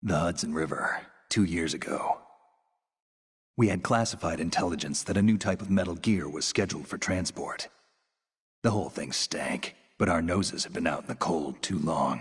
The Hudson River, 2 years ago. We had classified intelligence that a new type of metal gear was scheduled for transport. The whole thing stank, but our noses had been out in the cold too long.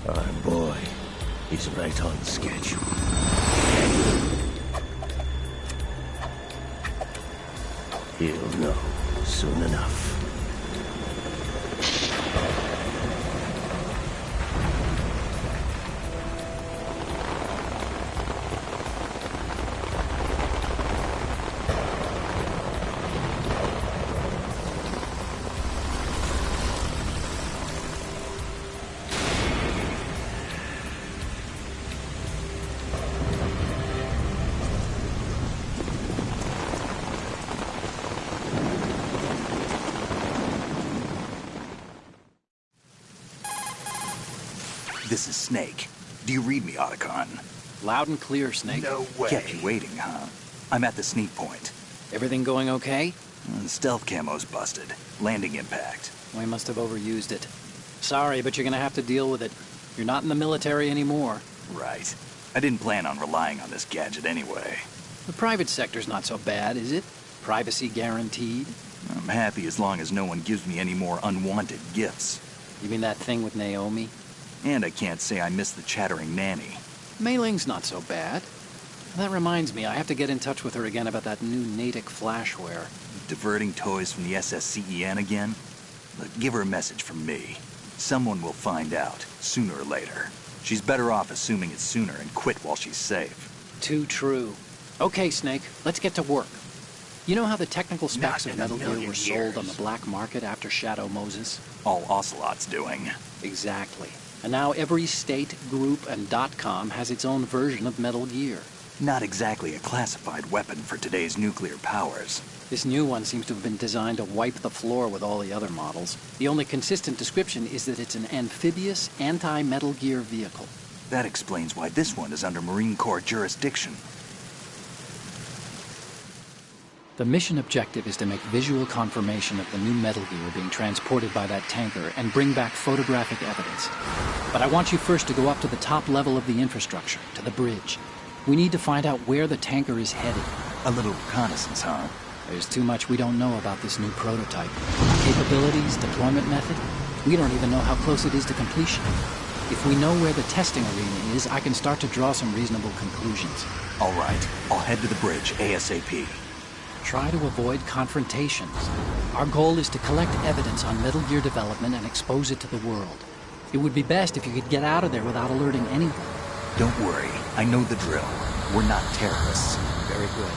Our boy is right on schedule. He'll know soon enough. This is Snake. Do you read me, Otacon? Loud and clear, Snake. No way. Kept you waiting, huh? I'm at the sneak point. Everything going okay? Stealth camo's busted. Landing impact. We must have overused it. Sorry, but you're gonna have to deal with it. You're not in the military anymore. Right. I didn't plan on relying on this gadget anyway. The private sector's not so bad, is it? Privacy guaranteed? I'm happy as long as no one gives me any more unwanted gifts. You mean that thing with Naomi? And I can't say I miss the chattering nanny. Mei Ling's not so bad. That reminds me, I have to get in touch with her again about that new Natick flashware. Diverting toys from the SSCEN again? Look, give her a message from me. Someone will find out, sooner or later. She's better off assuming it's sooner and quit while she's safe. Too true. Okay, Snake, let's get to work. You know how the technical specs Not of in a Metal Gear million were sold on the years. black market after Shadow Moses? All Ocelot's doing. Exactly. And now every state, group, and .com has its own version of Metal Gear. Not exactly a classified weapon for today's nuclear powers. This new one seems to have been designed to wipe the floor with all the other models. The only consistent description is that it's an amphibious, anti-Metal Gear vehicle. That explains why this one is under Marine Corps jurisdiction. The mission objective is to make visual confirmation of the new Metal Gear being transported by that tanker and bring back photographic evidence. But I want you first to go up to the top level of the infrastructure, to the bridge. We need to find out where the tanker is headed. A little reconnaissance, huh? There's too much we don't know about this new prototype. Capabilities, deployment method. We don't even know how close it is to completion. If we know where the testing arena is, I can start to draw some reasonable conclusions. All right, I'll head to the bridge ASAP. Try to avoid confrontations. Our goal is to collect evidence on Metal Gear development and expose it to the world. It would be best if you could get out of there without alerting anyone. Don't worry, I know the drill. We're not terrorists. Very good.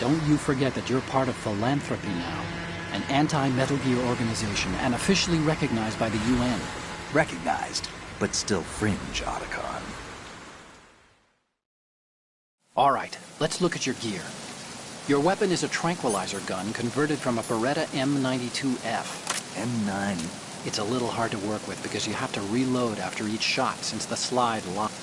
Don't you forget that you're part of Philanthropy now, an anti-Metal Gear organization and officially recognized by the UN. Recognized, but still fringe, Otacon. All right, let's look at your gear. Your weapon is a tranquilizer gun converted from a Beretta M92F. M9. It's a little hard to work with because you have to reload after each shot since the slide locks.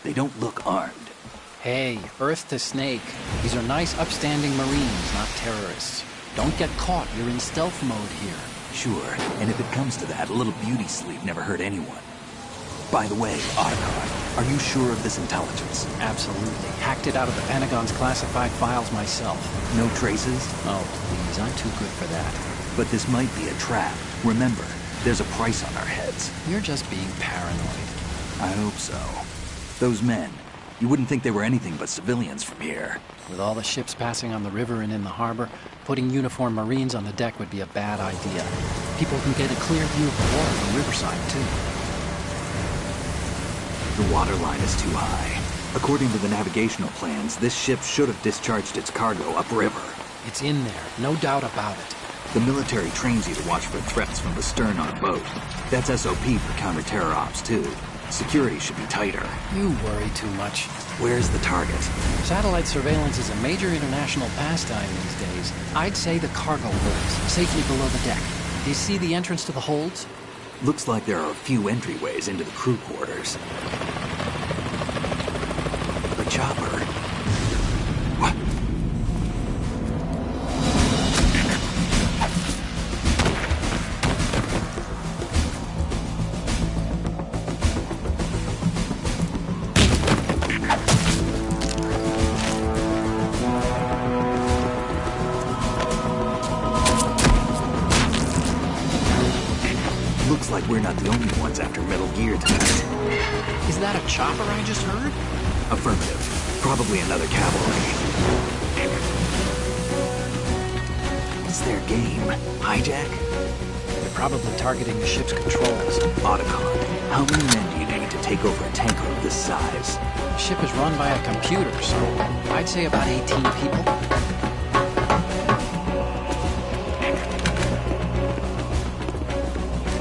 They don't look armed. Hey, Earth to Snake. These are nice, upstanding Marines, not terrorists. Don't get caught. You're in stealth mode here. Sure, and if it comes to that, a little beauty sleep never hurt anyone. By the way, Otacon, are you sure of this intelligence? Absolutely. Hacked it out of the Pentagon's classified files myself. No traces? Oh, please, I'm too good for that. But this might be a trap. Remember, there's a price on our heads. You're just being paranoid. I hope so. Those men, you wouldn't think they were anything but civilians from here. With all the ships passing on the river and in the harbor, putting uniformed Marines on the deck would be a bad idea. People can get a clear view of the water from Riverside, too. The water line is too high. According to the navigational plans, this ship should have discharged its cargo upriver. It's in there, no doubt about it. The military trains you to watch for threats from the stern on boat. That's SOP for counter-terror ops, too. Security should be tighter. You worry too much. Where's the target? Satellite surveillance is a major international pastime these days. I'd say the cargo holds, safely below the deck. Do you see the entrance to the holds? Looks like there are a few entryways into the crew quarters. The chopper. What? Looks like we're not the only ones after Metal Gear tonight. Is that a chopper I just heard? Affirmative. Probably another cavalry. What's their game? Hijack? They're probably targeting the ship's controls. Otacon, how many men do you need to take over a tanker of this size? The ship is run by a computer, so I'd say about 18 people.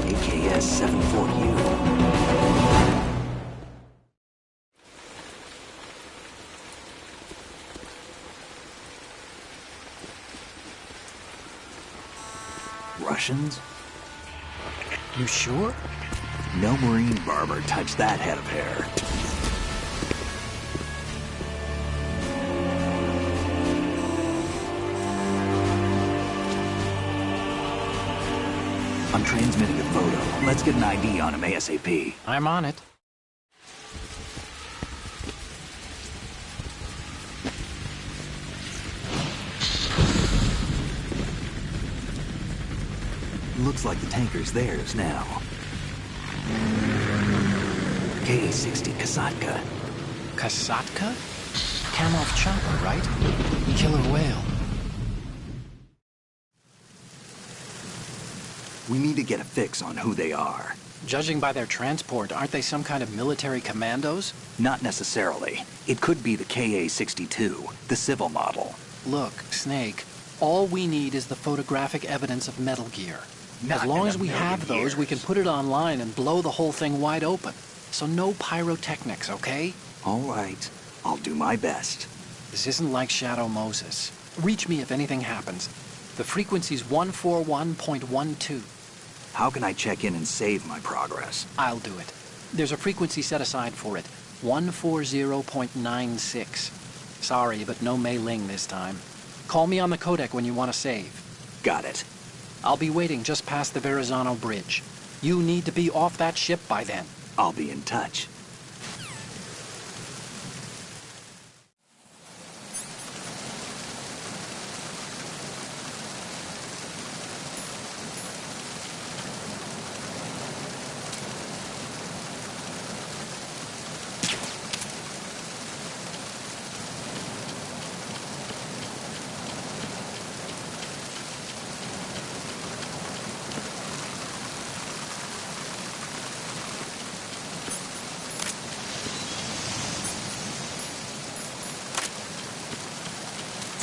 AKS-74U. Russians? You sure? No Marine barber touched that head of hair. I'm transmitting a photo. Let's get an ID on him ASAP. I'm on it. Looks like the tanker's theirs now. Ka-60 Kasatka. Kasatka? Kamov chopper, right? Killer whale. We need to get a fix on who they are. Judging by their transport, aren't they some kind of military commandos? Not necessarily. It could be the KA-62, the civil model. Look, Snake, all we need is the photographic evidence of Metal Gear. As long as we have those, we can put it online and blow the whole thing wide open. So no pyrotechnics, okay? All right. I'll do my best. This isn't like Shadow Moses. Reach me if anything happens. The frequency's 141.12. How can I check in and save my progress? I'll do it. There's a frequency set aside for it. 140.96. Sorry, but no Mei Ling this time. Call me on the codec when you want to save. Got it. I'll be waiting just past the Verrazano Bridge. You need to be off that ship by then. I'll be in touch.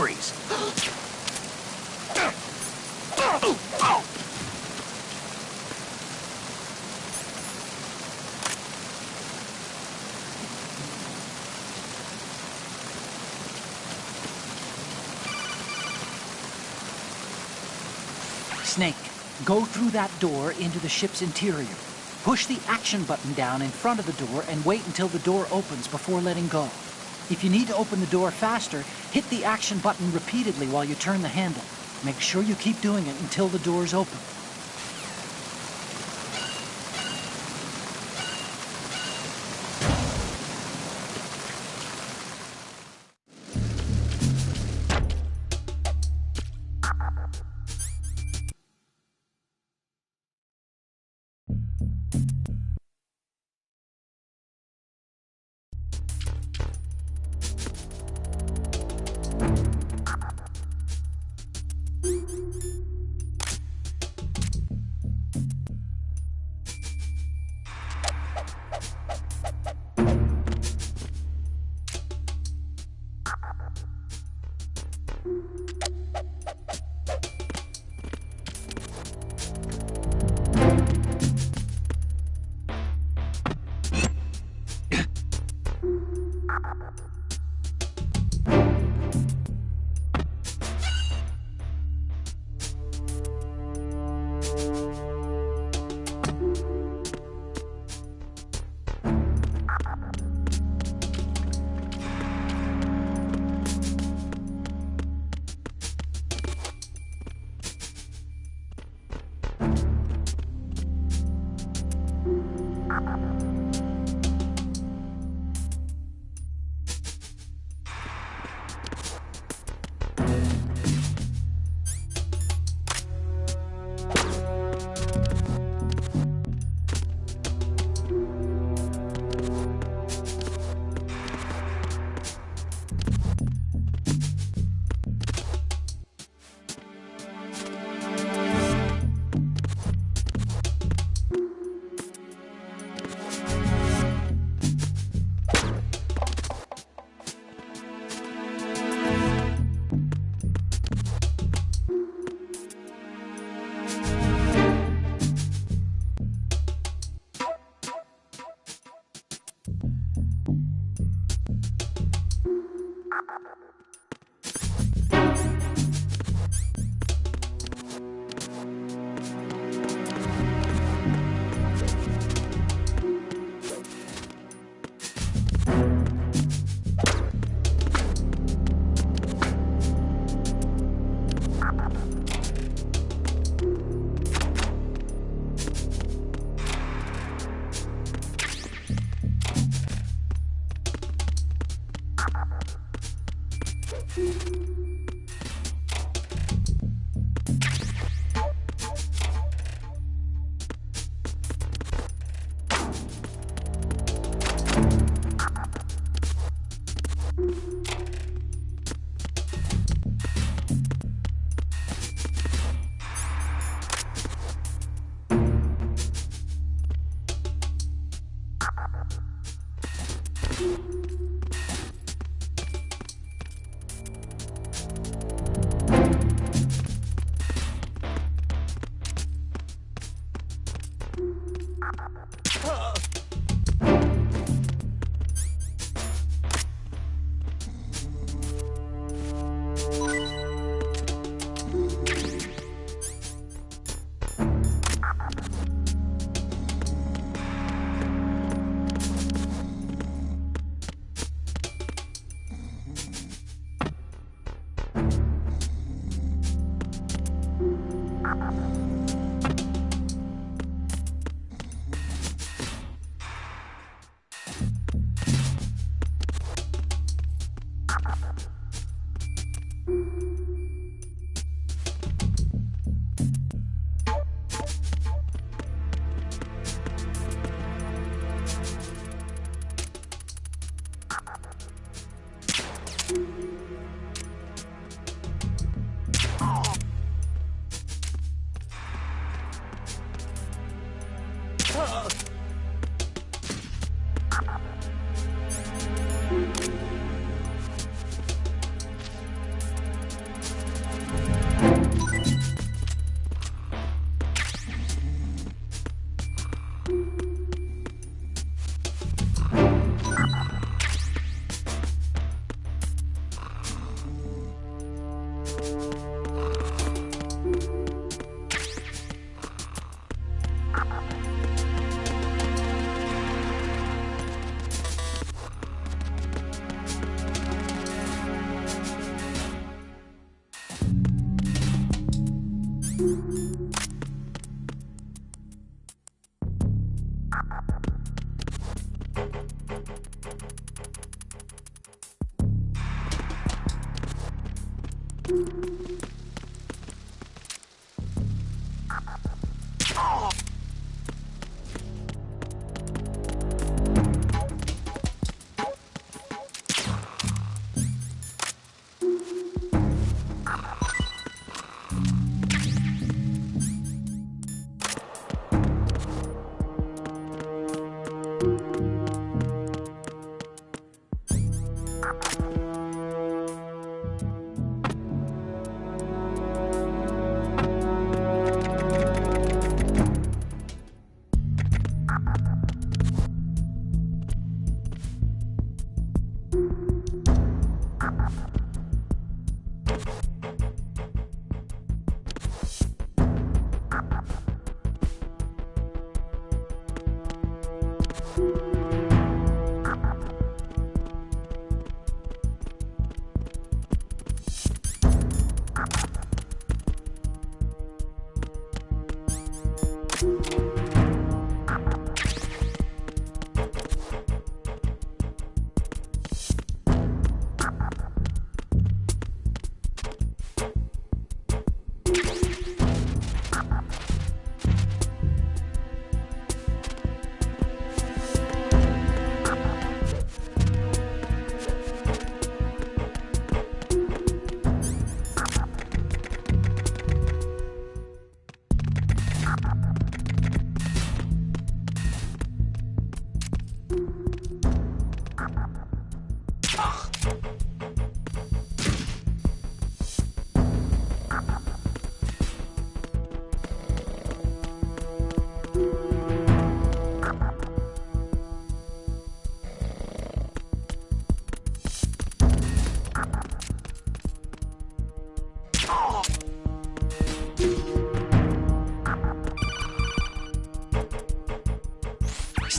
Freeze. Snake, go through that door into the ship's interior. Push the action button down in front of the door and wait until the door opens before letting go. If you need to open the door faster, hit the action button repeatedly while you turn the handle. Make sure you keep doing it until the door's open.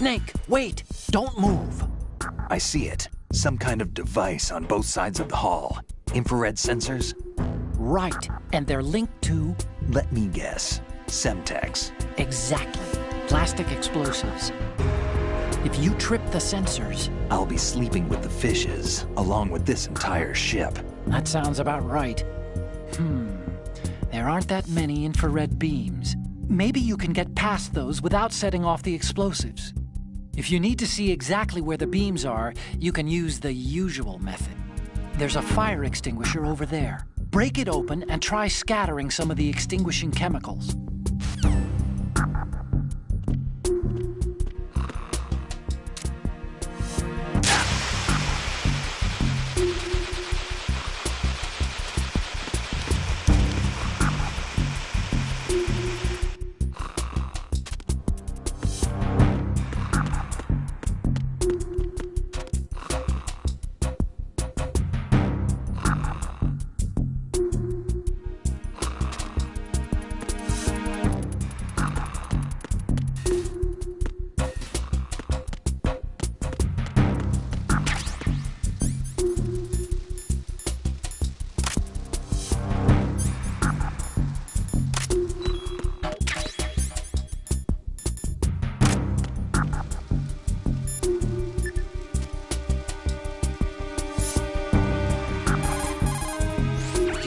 Snake, wait! Don't move! I see it. Some kind of device on both sides of the hall. Infrared sensors? Right, and they're linked to... Let me guess. Semtex. Exactly. Plastic explosives. If you trip the sensors... I'll be sleeping with the fishes, along with this entire ship. That sounds about right. There aren't that many infrared beams. Maybe you can get past those without setting off the explosives. If you need to see exactly where the beams are, you can use the usual method. There's a fire extinguisher over there. Break it open and try scattering some of the extinguishing chemicals.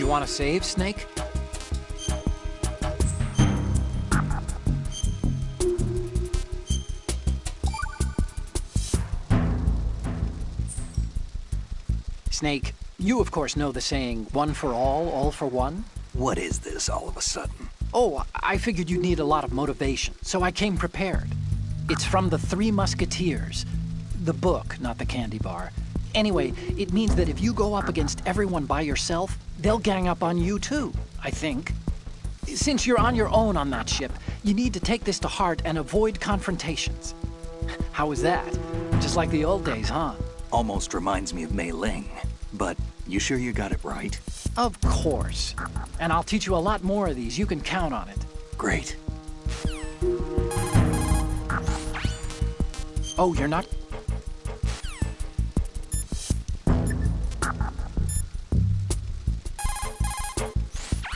you want to save, Snake? Snake, you of course know the saying, one for all for one? What is this all of a sudden? Oh, I figured you'd need a lot of motivation, so I came prepared. It's from the Three Musketeers. The book, not the candy bar. Anyway, it means that if you go up against everyone by yourself, they'll gang up on you too, I think. Since you're on your own on that ship, you need to take this to heart and avoid confrontations. How was that? Just like the old days, huh? Almost reminds me of Mei Ling. But you sure you got it right? Of course. And I'll teach you a lot more of these. You can count on it. Great. Oh, you're not...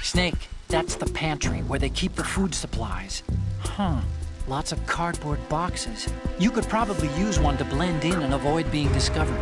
Snake, that's the pantry where they keep the food supplies. Huh. Lots of cardboard boxes. You could probably use one to blend in and avoid being discovered.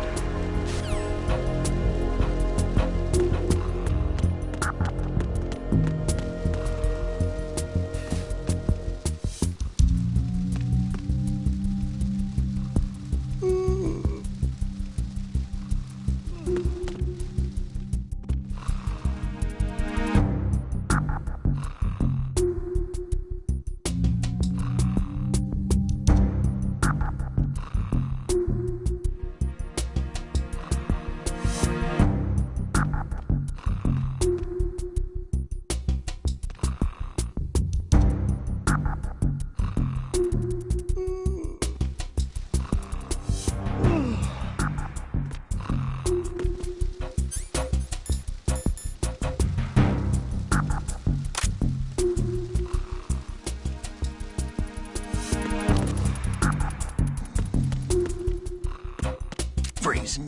Freeze.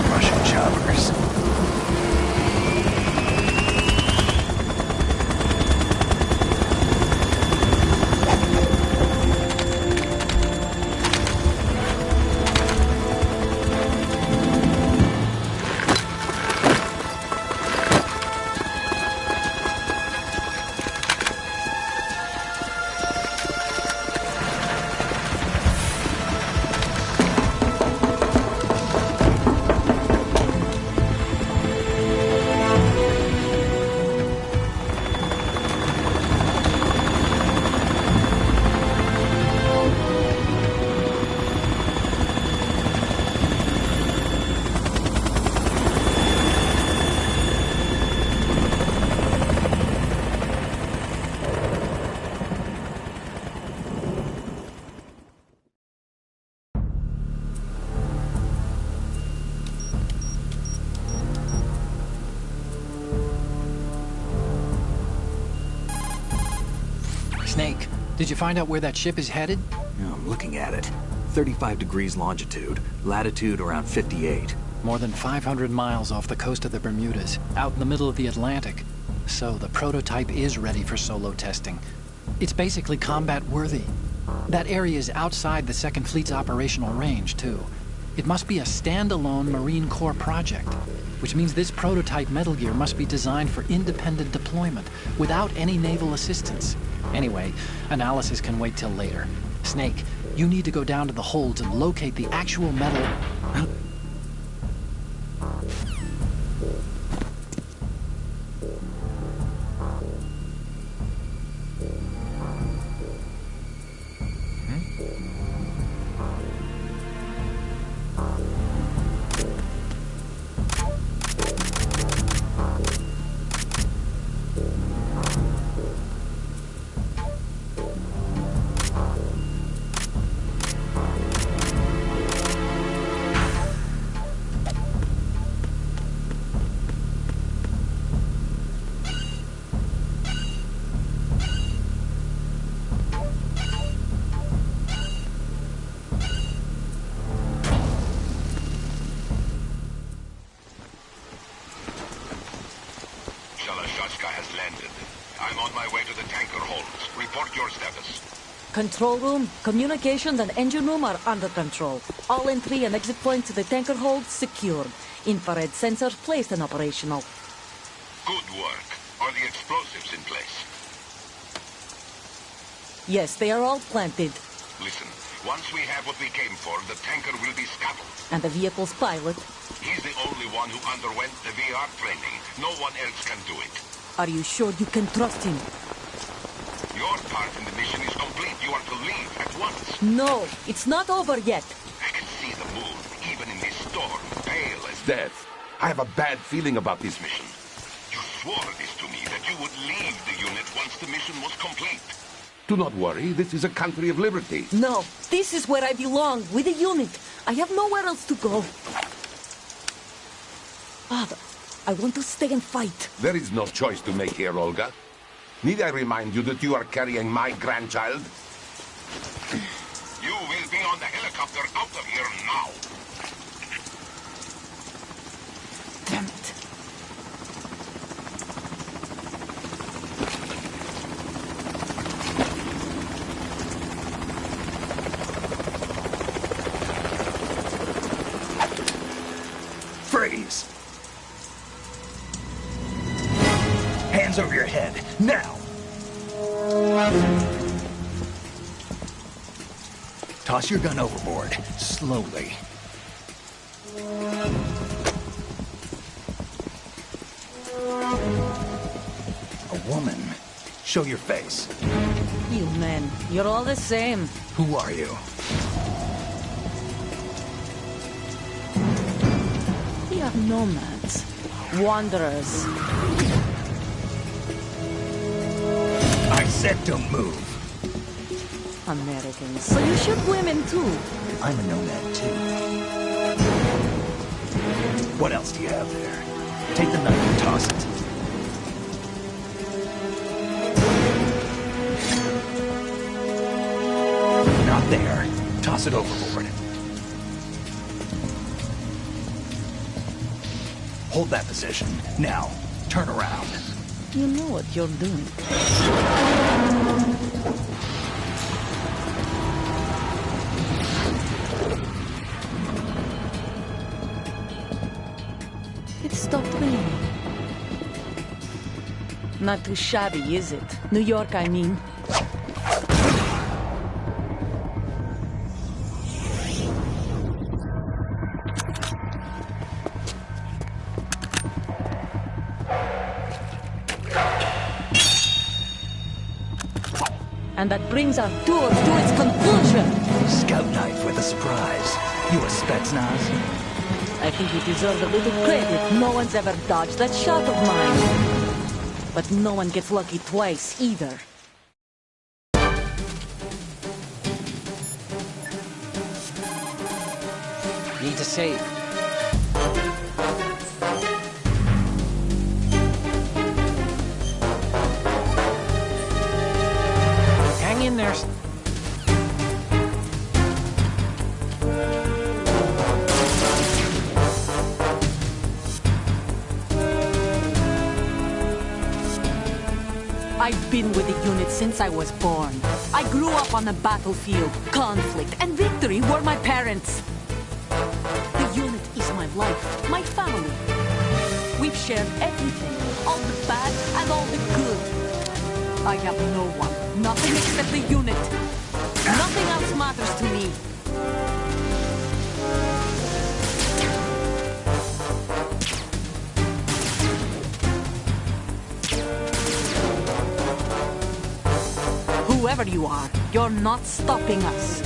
Russian choppers. Snake, did you find out where that ship is headed? Yeah, I'm looking at it. 35 degrees longitude, latitude around 58. More than 500 miles off the coast of the Bermudas, out in the middle of the Atlantic. So the prototype is ready for solo testing. It's basically combat-worthy. That area is outside the Second Fleet's operational range, too. It must be a standalone Marine Corps project, which means this prototype Metal Gear must be designed for independent deployment, without any naval assistance. Anyway, analysis can wait till later. Snake, you need to go down to the holds and locate the actual metal... has landed. I'm on my way to the tanker holds. Report your status. Control room, communications and engine room are under control. All entry and exit points to the tanker hold secured. Infrared sensors placed and operational. Good work. Are the explosives in place? Yes, they are all planted. Listen, once we have what we came for, the tanker will be scuttled. And the vehicle's pilot? He's the only one who underwent the VR training. No one else can do it. Are you sure you can trust him? Your part in the mission is complete. You are to leave at once. No, it's not over yet. I can see the moon, even in this storm, pale as death. I have a bad feeling about this mission. You swore this to me, that you would leave the unit once the mission was complete. Do not worry, this is a country of liberty. No, this is where I belong, with the unit. I have nowhere else to go. Father, I want to stay and fight. There is no choice to make here, Olga. Need I remind you that you are carrying my grandchild? You will be on the helicopter out of here now. Damn it. Freeze! Hands over your head, now! Toss your gun overboard, slowly. A woman. Show your face. You men, you're all the same. Who are you? We are nomads. Wanderers. I said don't move. Americans. So you shoot women too. I'm a nomad too. What else do you have there? Take the knife and toss it. Not there. Toss it overboard. Hold that position. Now, turn around. You know what you're doing. It stopped raining. Not too shabby, is it? New York, I mean. And that brings our tour to its conclusion. Scout knife with a surprise. You a Spetsnaz? I think you deserve a little credit. No one's ever dodged that shot of mine. But no one gets lucky twice, either. Need to save. Hang in there. I've been with the unit since I was born. I grew up on the battlefield. Conflict and victory were my parents. The unit is my life, my family. We've shared everything, all the bad and all the good. I have no one. Nothing except the unit. Nothing else matters to me. Whoever you are, you're not stopping us.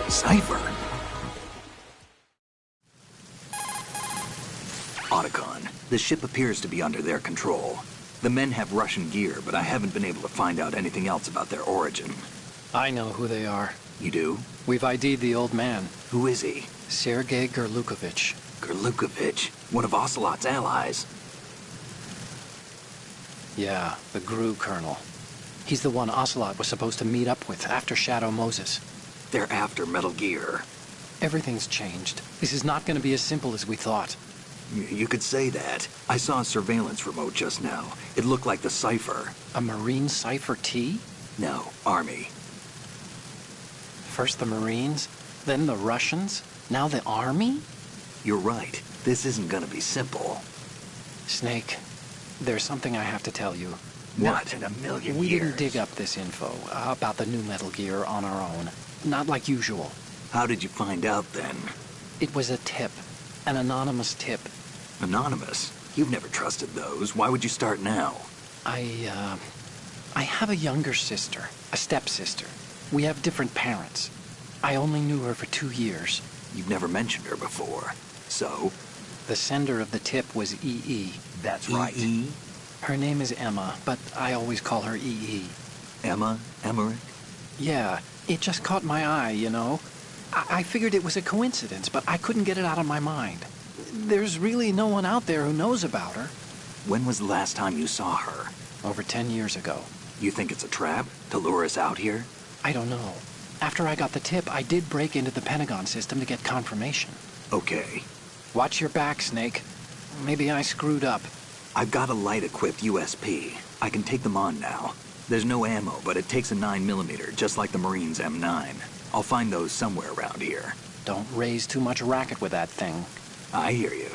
Cipher. Otacon, the ship appears to be under their control. The men have Russian gear, but I haven't been able to find out anything else about their origin. I know who they are. You do? We've ID'd the old man. Who is he? Sergei Gerlukovich. Gerlukovich, one of Ocelot's allies. Yeah, the GRU colonel. He's the one Ocelot was supposed to meet up with after Shadow Moses. They're after Metal Gear. Everything's changed. This is not going to be as simple as we thought. You could say that. I saw a surveillance remote just now. It looked like the Cipher. A Marine Cipher T? No, Army. First the Marines, then the Russians, now the Army? You're right. This isn't gonna be simple. Snake, there's something I have to tell you. What in a million We years? didn't dig up this info about the new Metal Gear on our own. Not like usual. How did you find out then? It was a tip. An anonymous tip. Anonymous? You've never trusted those. Why would you start now? I have a younger sister, a stepsister. We have different parents. I only knew her for 2 years. You've never mentioned her before. So? The sender of the tip was EE. That's right. EE? Her name is Emma, but I always call her EE. Emma? Emmerich? Yeah, it just caught my eye, you know? I figured it was a coincidence, but I couldn't get it out of my mind. There's really no one out there who knows about her. When was the last time you saw her? Over 10 years ago. You think it's a trap? To lure us out here? I don't know. After I got the tip, I did break into the Pentagon system to get confirmation. Okay. Watch your back, Snake. Maybe I screwed up. I've got a light-equipped USP. I can take them on now. There's no ammo, but it takes a 9mm, just like the Marines' M9. I'll find those somewhere around here. Don't raise too much racket with that thing. I hear you.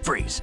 Freeze.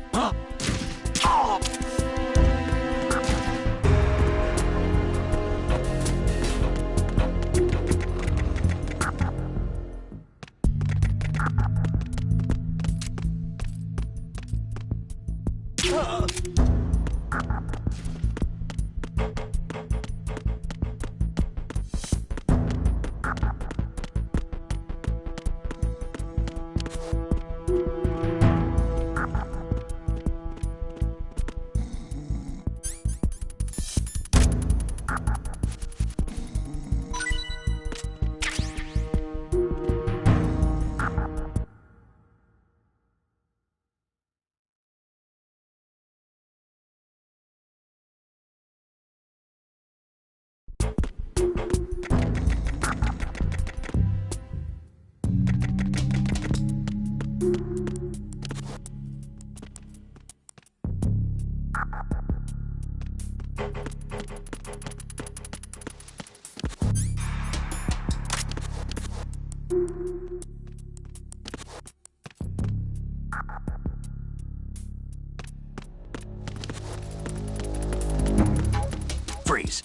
Freeze.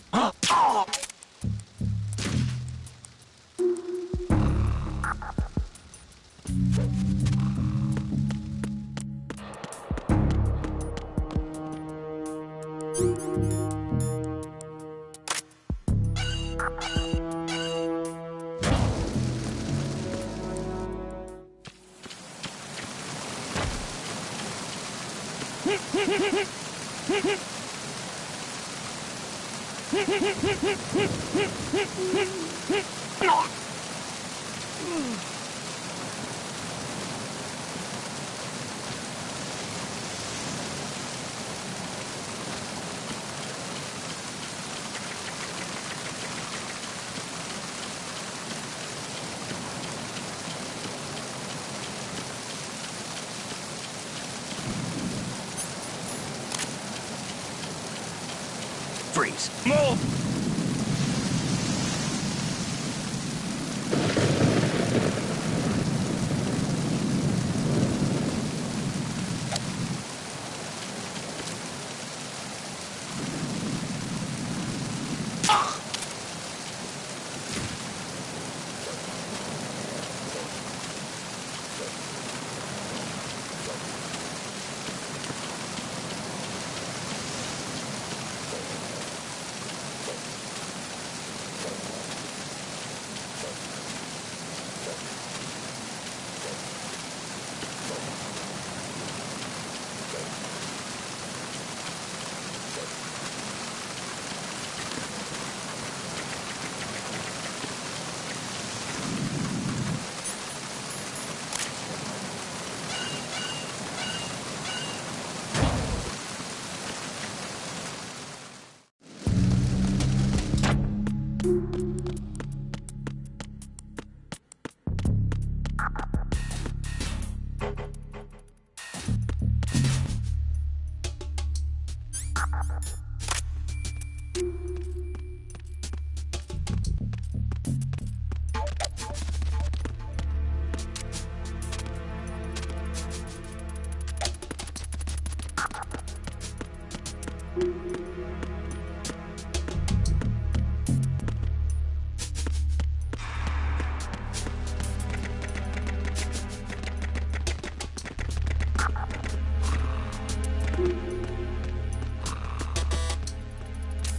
Freeze. Move!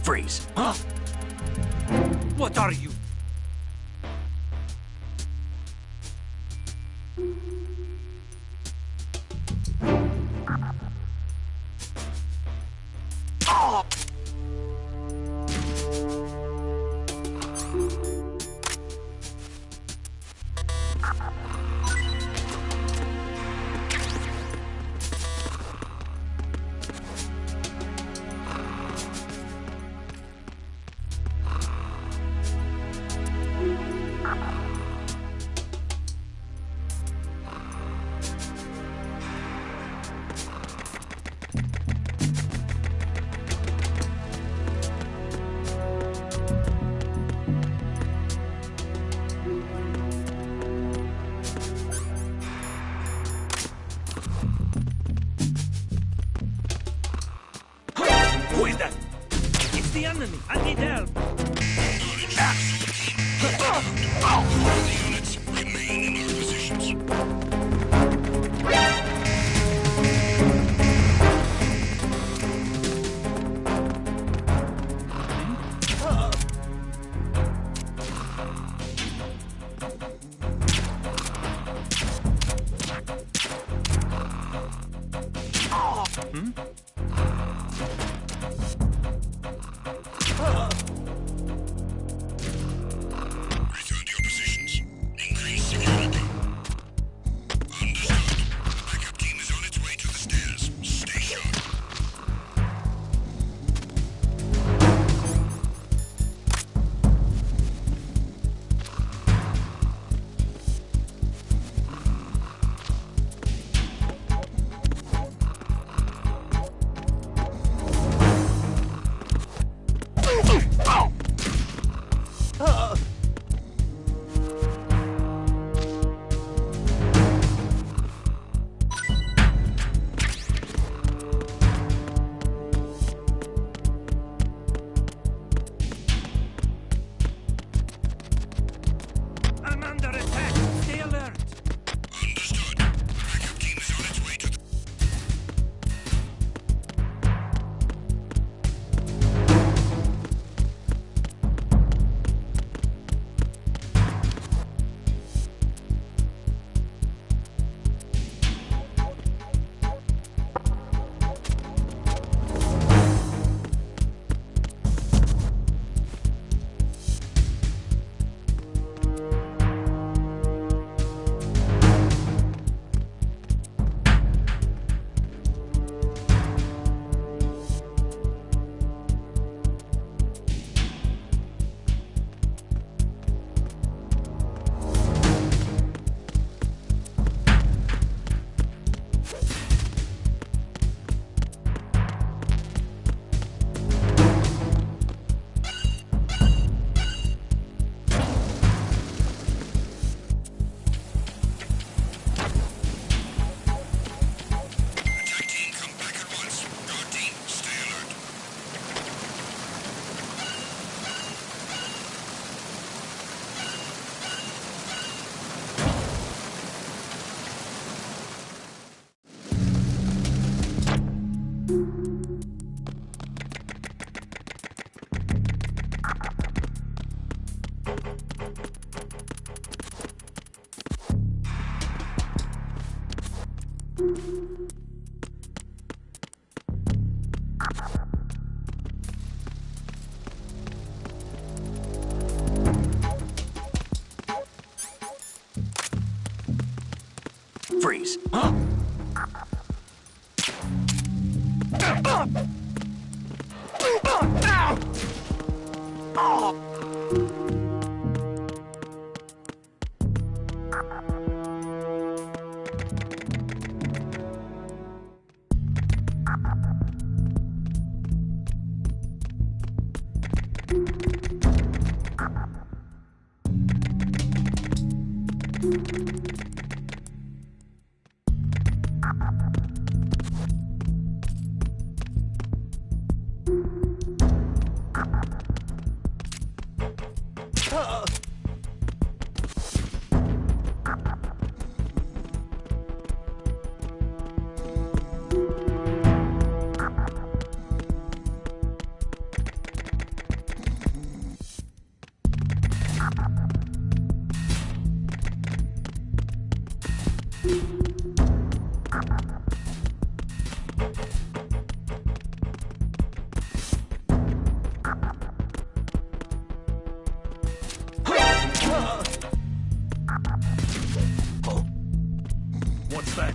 Freeze. Huh? What are you? the enemy! I need help! The units remain in our positions. Return to your positions. Increase security. Understood. Backup team is on its way to the stairs. Stay sharp. I'm under attack! Stay alert! Understood. Backup team is on its way to the... Attack team, come back at once. Guard team, stay alert. Freeze. What's that?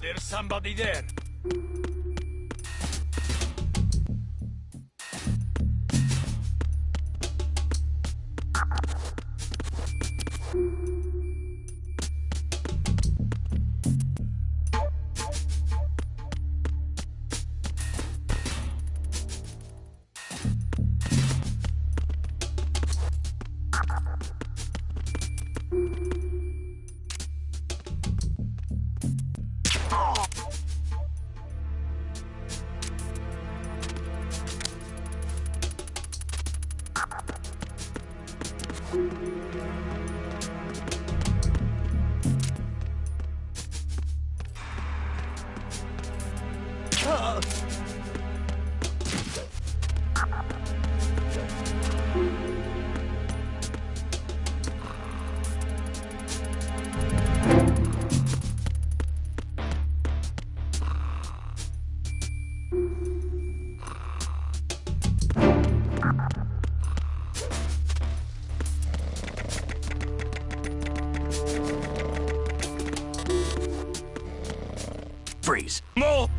There's somebody there. Freeze. No!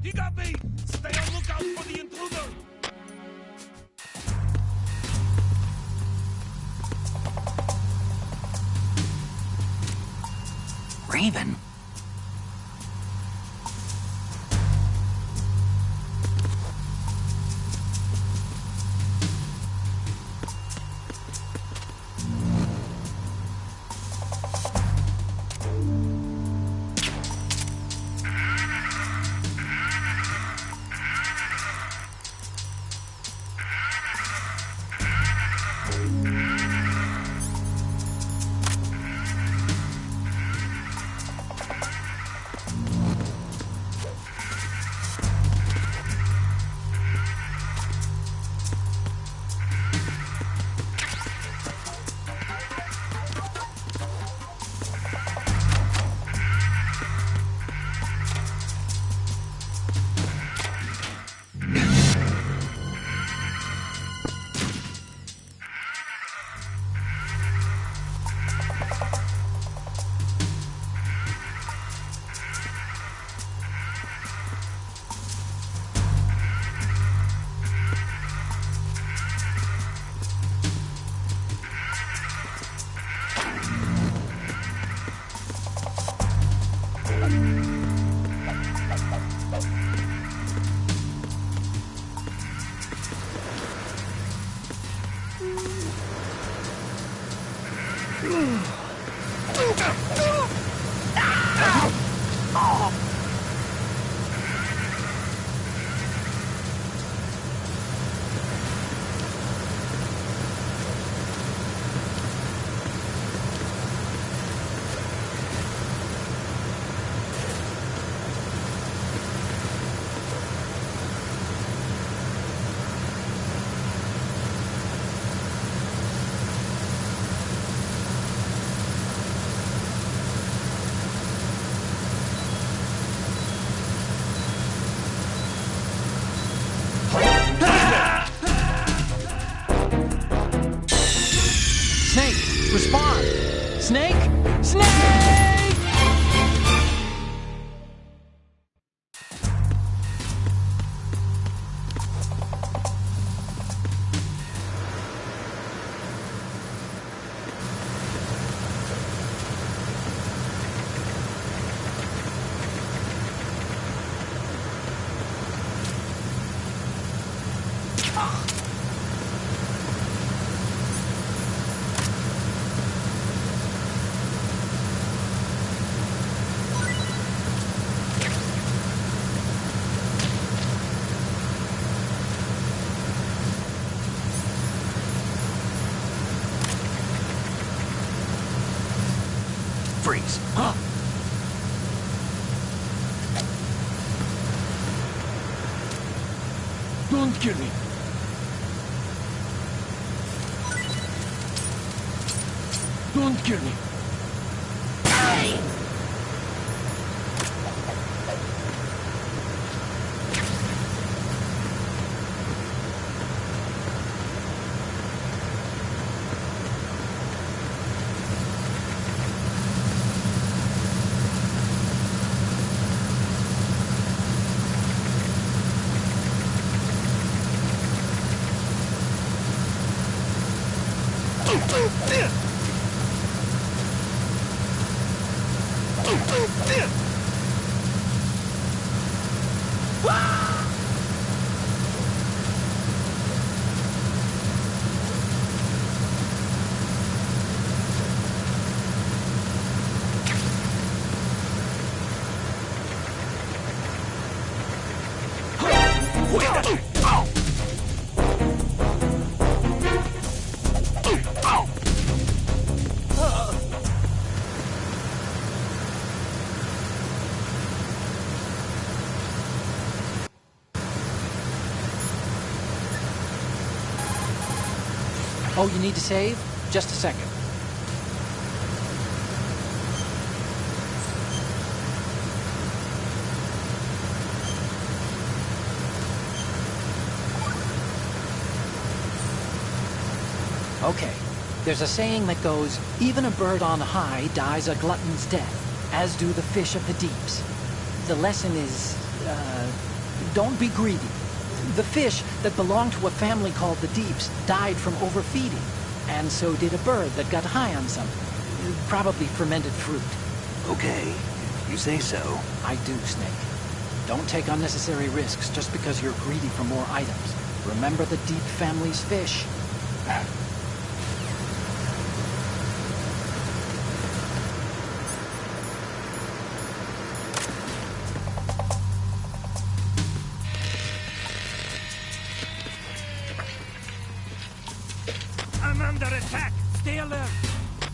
He got me! Stay on lookout for the intruder! Raven? Snake, respond! Snake? Snake! things. Don't kill me. Don't kill me. Oh, you need to save? Just a second. Okay. There's a saying that goes, even a bird on high dies a glutton's death, as do the fish of the deeps. The lesson is, don't be greedy. The fish that belonged to a family called the Deeps died from overfeeding, and so did a bird that got high on something. Probably fermented fruit. Okay, if you say so. I do, Snake. Don't take unnecessary risks just because you're greedy for more items. Remember the Deep family's fish. I'm under attack. Stay alert.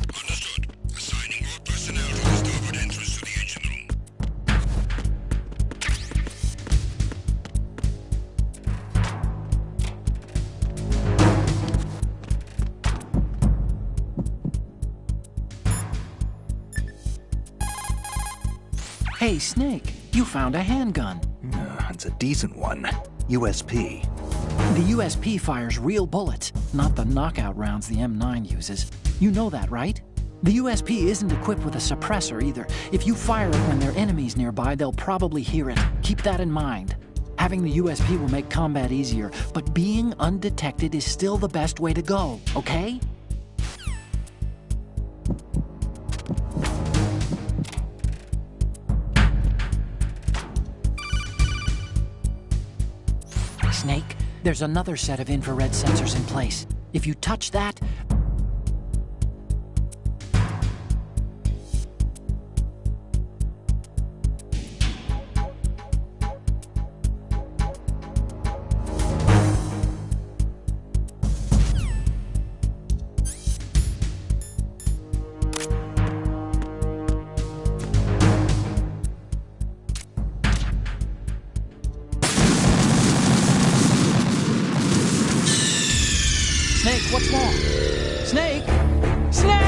Understood. Assigning more personnel to the starboard entrance to the engine room. Hey, Snake, you found a handgun. It's a decent one. USP. The USP fires real bullets, not the knockout rounds the M9 uses. You know that, right? The USP isn't equipped with a suppressor either. If you fire it when there are enemies nearby, they'll probably hear it. Keep that in mind. Having the USP will make combat easier, but being undetected is still the best way to go, okay? Snake, there's another set of infrared sensors in place. If you touch that... Snake, what's wrong? Snake! Snake!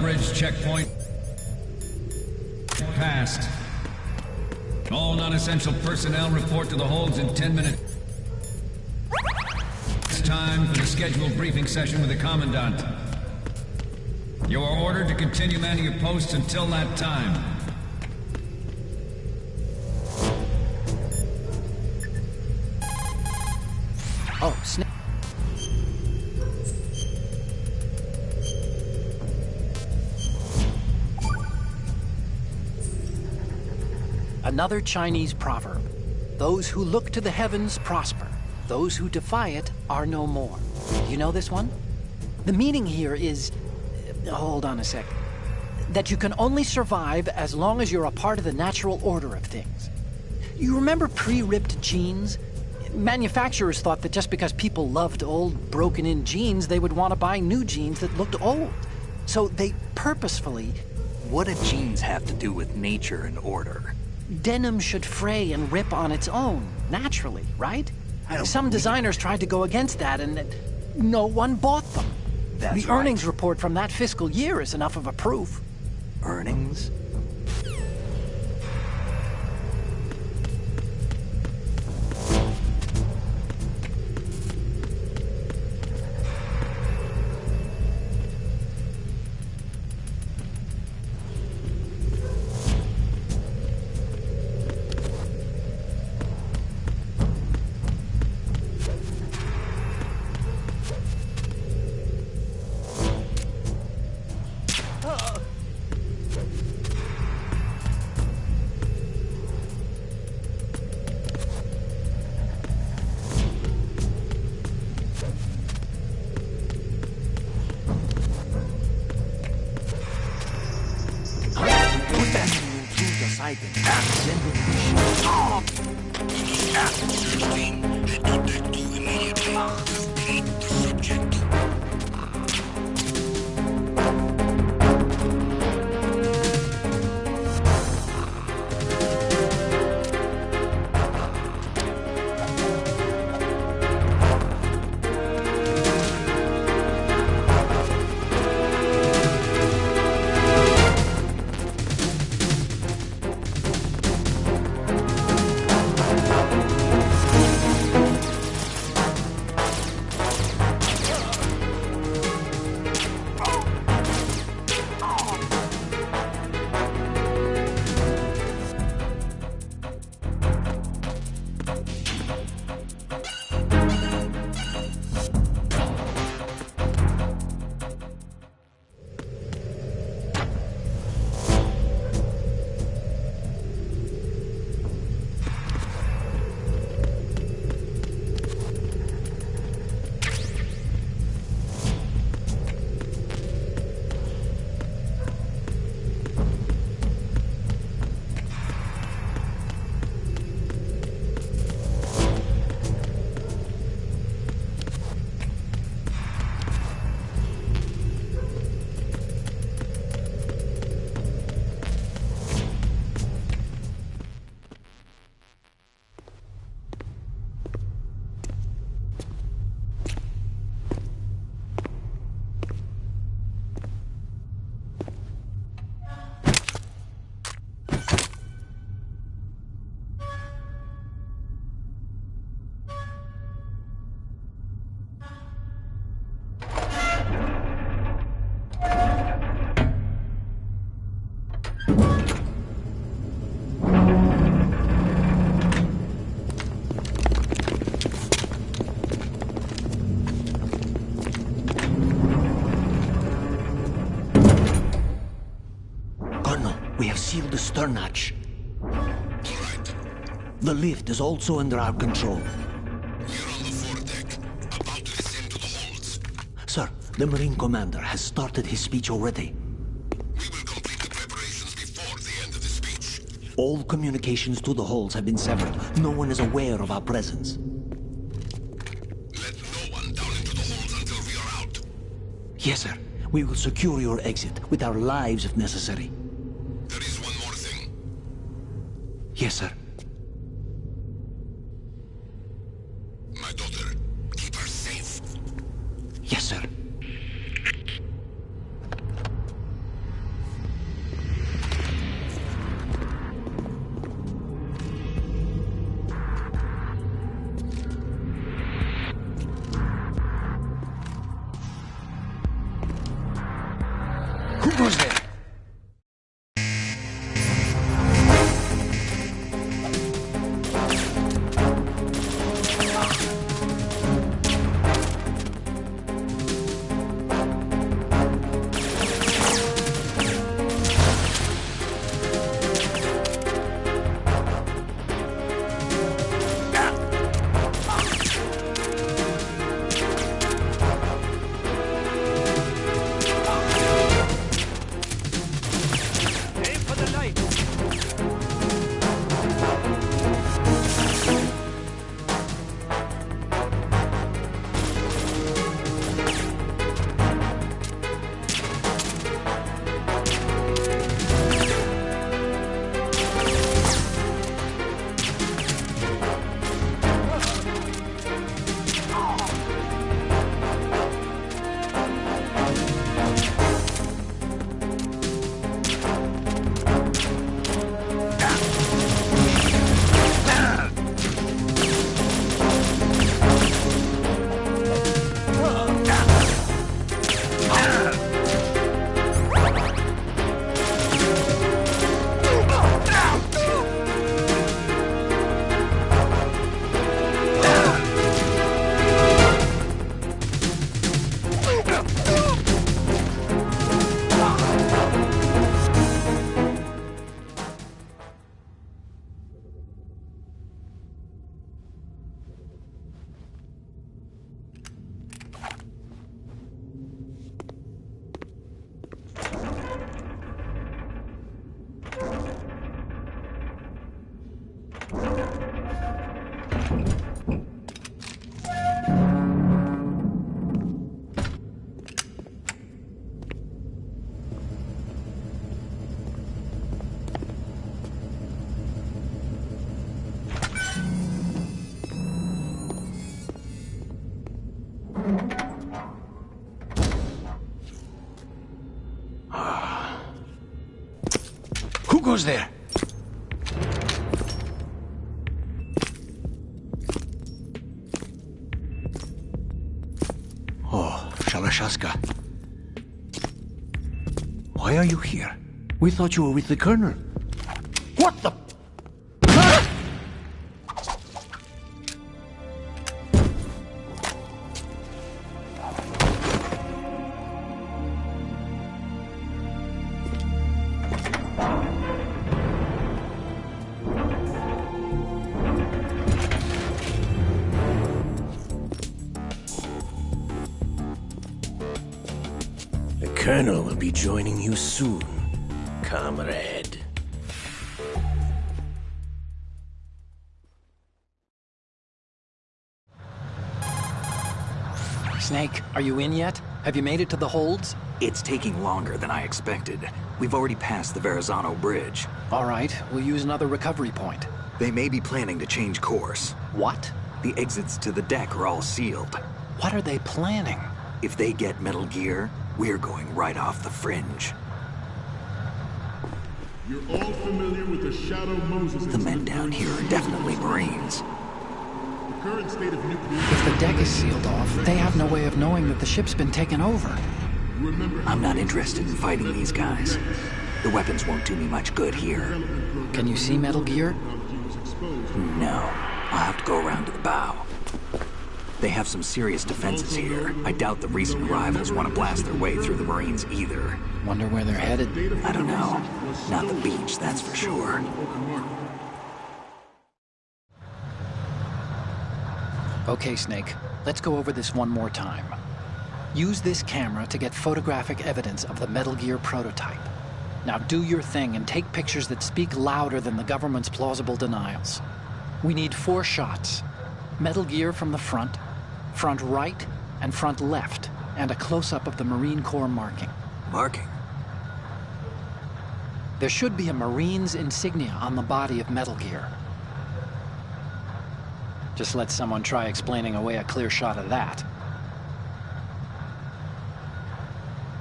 bridge checkpoint passed. All non-essential personnel report to the holds in 10 minutes. It's time for the scheduled briefing session with the Commandant. You are ordered to continue manning your posts until that time. Oh, snap. Another Chinese proverb. Those who look to the heavens prosper. Those who defy it are no more. You know this one? The meaning here is... hold on a sec. That you can only survive as long as you're a part of the natural order of things. You remember pre-ripped jeans? Manufacturers thought that just because people loved old, broken-in jeans, they would want to buy new jeans that looked old. So they purposefully... What do jeans have to do with nature and order? Denim should fray and rip on its own, naturally, right? Some designers tried to go against that, and no one bought them. That's the right. earnings report from that fiscal year is enough of a proof. Earnings? We have sealed the stern hatch. All right. The lift is also under our control. We're on the foredeck, about to descend to the holds. Sir, the Marine Commander has started his speech already. We will complete the preparations before the end of the speech. All communications to the holds have been severed. No one is aware of our presence. Let no one down into the holds until we are out. Yes, sir. We will secure your exit with our lives if necessary. There is one more thing. Yes, sir. My daughter, keep her safe. Yes, sir. Who goes there? Oh, Shalashaska. Why are you here? We thought you were with the Colonel. What the... The Colonel will be joining you soon, comrade. Snake, are you in yet? Have you made it to the holds? It's taking longer than I expected. We've already passed the Verrazano Bridge. All right, we'll use another recovery point. They may be planning to change course. What? The exits to the deck are all sealed. What are they planning? If they get Metal Gear, we're going right off the fringe. You're all familiar with the Shadow Moses. The men down here are definitely Marines. The current state of nuclear... If the deck is sealed off, they have no way of knowing that the ship's been taken over. I'm not interested in fighting these guys. The weapons won't do me much good here. Can you see Metal Gear? No. I'll have to go around to the bow. They have some serious defenses here. I doubt the recent arrivals want to blast their way through the Marines either. Wonder where they're headed. I don't know. Not the beach, that's for sure. Okay, Snake. Let's go over this one more time. Use this camera to get photographic evidence of the Metal Gear prototype. Now do your thing and take pictures that speak louder than the government's plausible denials. We need 4 shots. Metal Gear from the front right, and front left, and a close-up of the Marine Corps marking. Marking? There should be a Marine's insignia on the body of Metal Gear. Just let someone try explaining away a clear shot of that.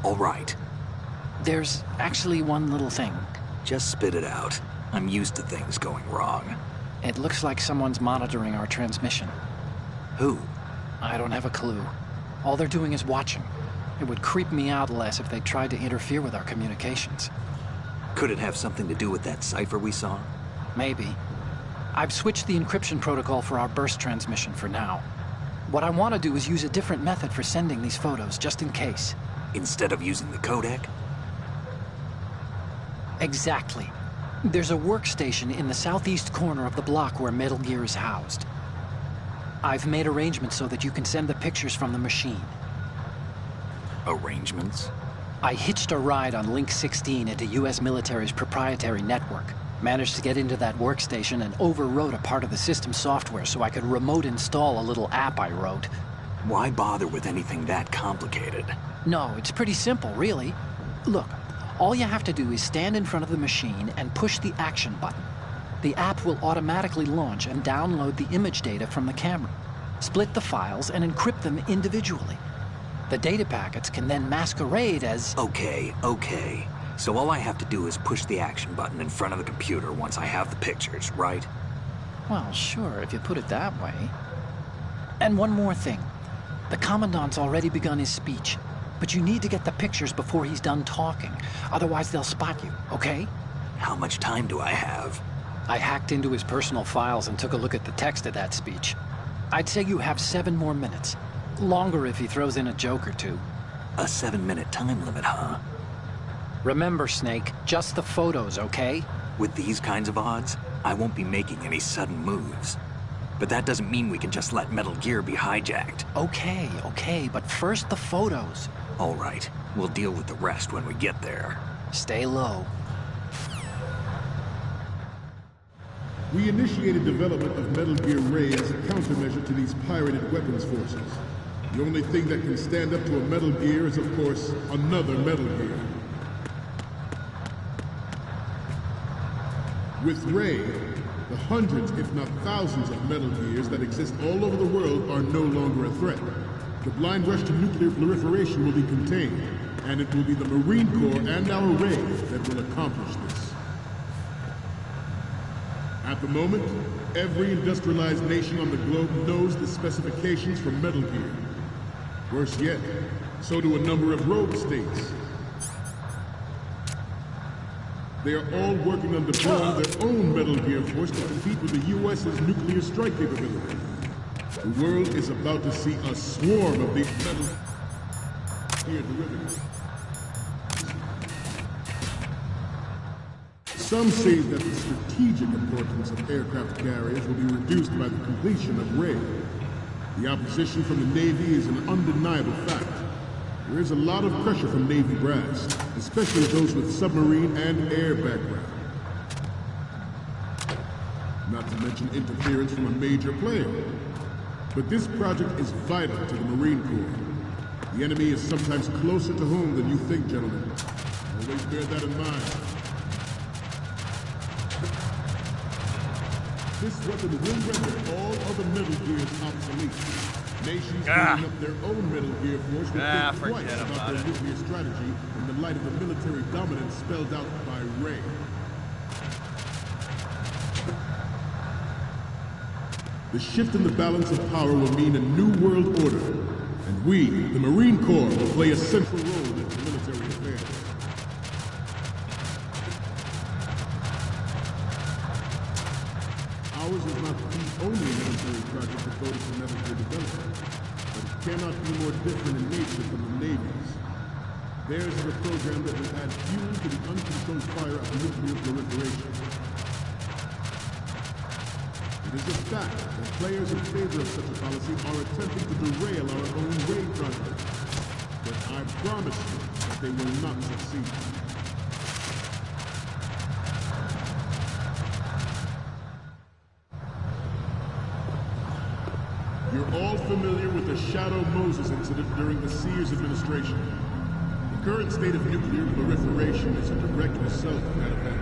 All right. There's actually one little thing. Just spit it out. I'm used to things going wrong. It looks like someone's monitoring our transmission. Who? I don't have a clue. All they're doing is watching. It would creep me out less if they tried to interfere with our communications. Could it have something to do with that cipher we saw? Maybe. I've switched the encryption protocol for our burst transmission for now. What I want to do is use a different method for sending these photos, just in case. Instead of using the codec? Exactly. There's a workstation in the southeast corner of the block where Metal Gear is housed. I've made arrangements so that you can send the pictures from the machine. Arrangements? I hitched a ride on Link 16 into U.S. military's proprietary network. Managed to get into that workstation and overwrote a part of the system software so I could remote install a little app I wrote. Why bother with anything that complicated? No, it's pretty simple, really. Look, all you have to do is stand in front of the machine and push the action button. The app will automatically launch and download the image data from the camera, split the files, and encrypt them individually. The data packets can then masquerade as... Okay. So all I have to do is push the action button in front of the computer once I have the pictures, right? Well, sure, if you put it that way. And one more thing. The Commandant's already begun his speech, but you need to get the pictures before he's done talking. Otherwise, they'll spot you, okay? How much time do I have? I hacked into his personal files and took a look at the text of that speech. I'd say you have 7 more minutes. Longer if he throws in a joke or two. A 7-minute time limit, huh? Remember, Snake, just the photos, okay? With these kinds of odds, I won't be making any sudden moves. But that doesn't mean we can just let Metal Gear be hijacked. Okay, but first the photos. All right, we'll deal with the rest when we get there. Stay low. We initiated development of Metal Gear Ray as a countermeasure to these pirated weapons forces. The only thing that can stand up to a Metal Gear is, of course, another Metal Gear. With Ray, the hundreds, if not thousands, of Metal Gears that exist all over the world are no longer a threat. The blind rush to nuclear proliferation will be contained, and it will be the Marine Corps and our Ray that will accomplish this. At the moment, every industrialized nation on the globe knows the specifications for Metal Gear. Worse yet, so do a number of rogue states. They are all working on deploying their own Metal Gear force to compete with the U.S.'s nuclear strike capability. The world is about to see a swarm of these Metal Gear derivatives. Some say that the strategic importance of aircraft carriers will be reduced by the completion of Ray. The opposition from the Navy is an undeniable fact. There is a lot of pressure from Navy brass, especially those with submarine and air background. Not to mention interference from a major player. But this project is vital to the Marine Corps. The enemy is sometimes closer to home than you think, gentlemen. Always bear that in mind. This weapon will render all other Metal Gears obsolete. Nations building up their own Metal Gear force will think twice about their nuclear strategy in the light of the military dominance spelled out by Ray. The shift in the balance of power will mean a new world order, and we, the Marine Corps, will play a central role in military affairs. Ours is not the only military project devoted to Metal Gear development, but it cannot be more different in nature from the Navy's. Theirs is a program that will add fuel to the uncontrolled fire of nuclear proliferation. It is a fact that players in favor of such a policy are attempting to derail our own Ray project. But I promise you that they will not succeed. You're all familiar with the Shadow Moses incident during the Sears administration. The current state of nuclear proliferation is a direct result of that event.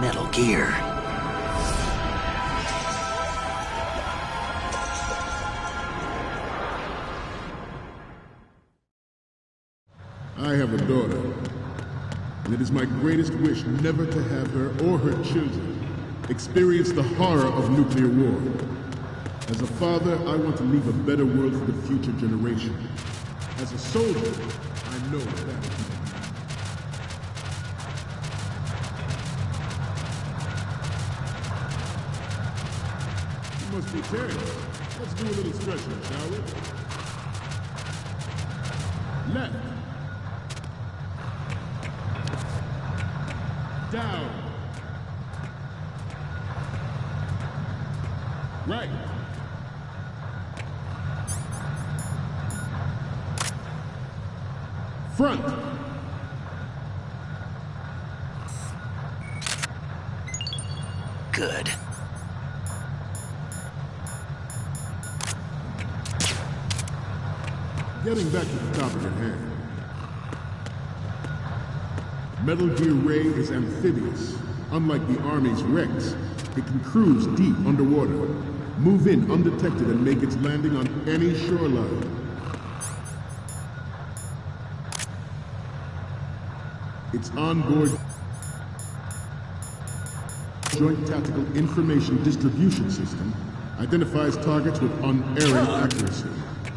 Metal Gear. I have a daughter, and it is my greatest wish never to have her or her children experience the horror of nuclear war. As a father, I want to leave a better world for the future generation. As a soldier, I know what that is. You must be tired. Let's do a little stretching, shall we? Left. Down. Right. Front. Good. Getting back to the topic at hand. Metal Gear Ray is amphibious. Unlike the Army's Rex, it can cruise deep underwater, move in undetected and make its landing on any shoreline. Its onboard Joint Tactical Information Distribution System identifies targets with unerring accuracy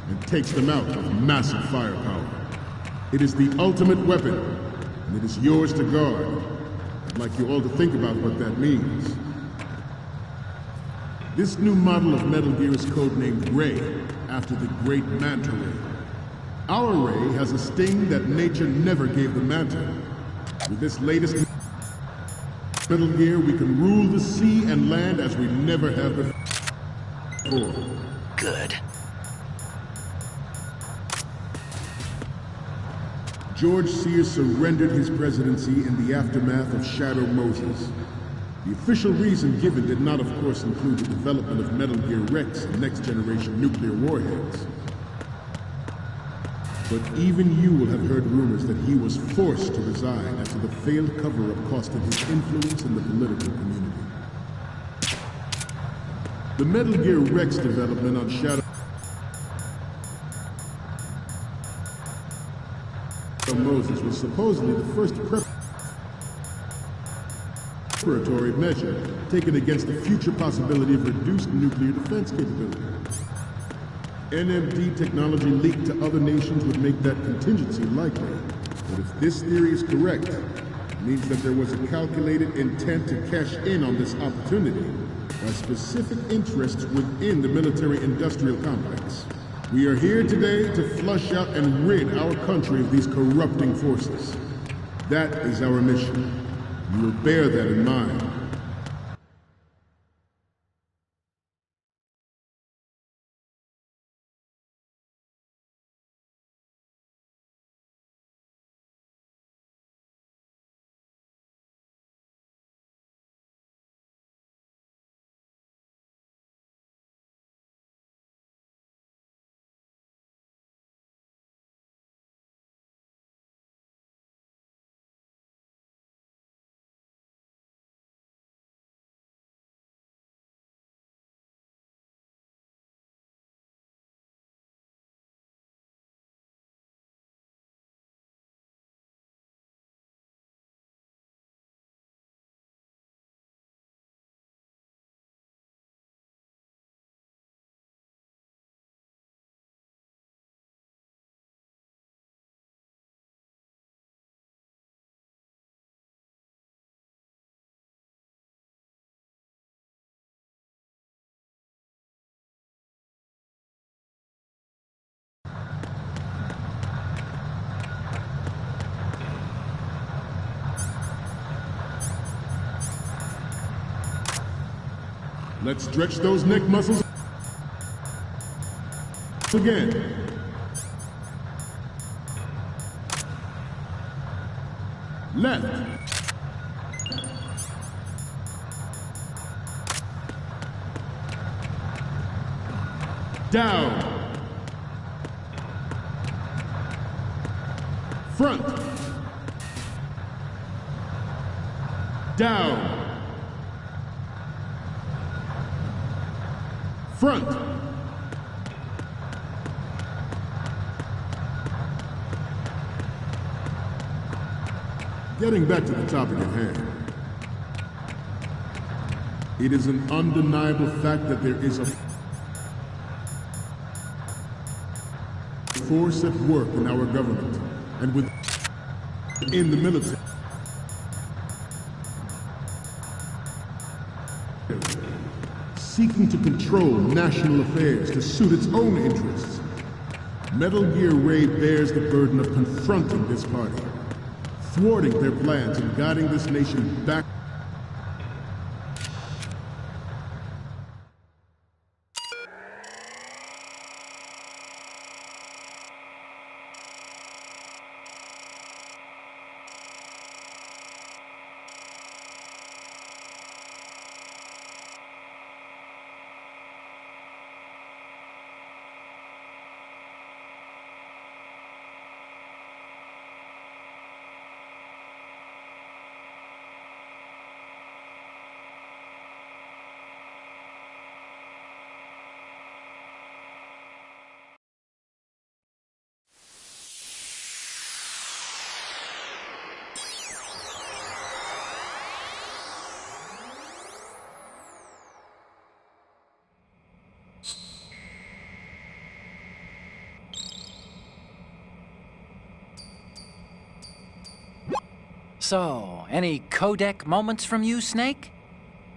and takes them out with massive firepower. It is the ultimate weapon, and it is yours to guard. I'd like you all to think about what that means. This new model of Metal Gear is codenamed Ray, after the great Manta Ray. Our Ray has a sting that nature never gave the Manta. With this latest... Metal Gear, we can rule the sea and land as we never have before. Good. George Sears surrendered his presidency in the aftermath of Shadow Moses. The official reason given did not, of course, include the development of Metal Gear Rex and next-generation nuclear warheads. But even you will have heard rumors that he was forced to resign after the failed cover-up costed his influence in the political community. The Metal Gear Rex development on Shadow Moses was supposedly the first preparatory measure taken against the future possibility of reduced nuclear defense capability. NMD technology leaked to other nations would make that contingency likely. But if this theory is correct, it means that there was a calculated intent to cash in on this opportunity by specific interests within the military-industrial complex. We are here today to flush out and rid our country of these corrupting forces. That is our mission. You will bear that in mind. Let's stretch those neck muscles again. Left. Down. Front. Down. Front. Getting back to the topic at hand. It is an undeniable fact that there is a force at work in our government and within the military. Seeking to control national affairs to suit its own interests. Metal Gear Ray bears the burden of confronting this party, thwarting their plans and guiding this nation back. So, any codec moments from you, Snake?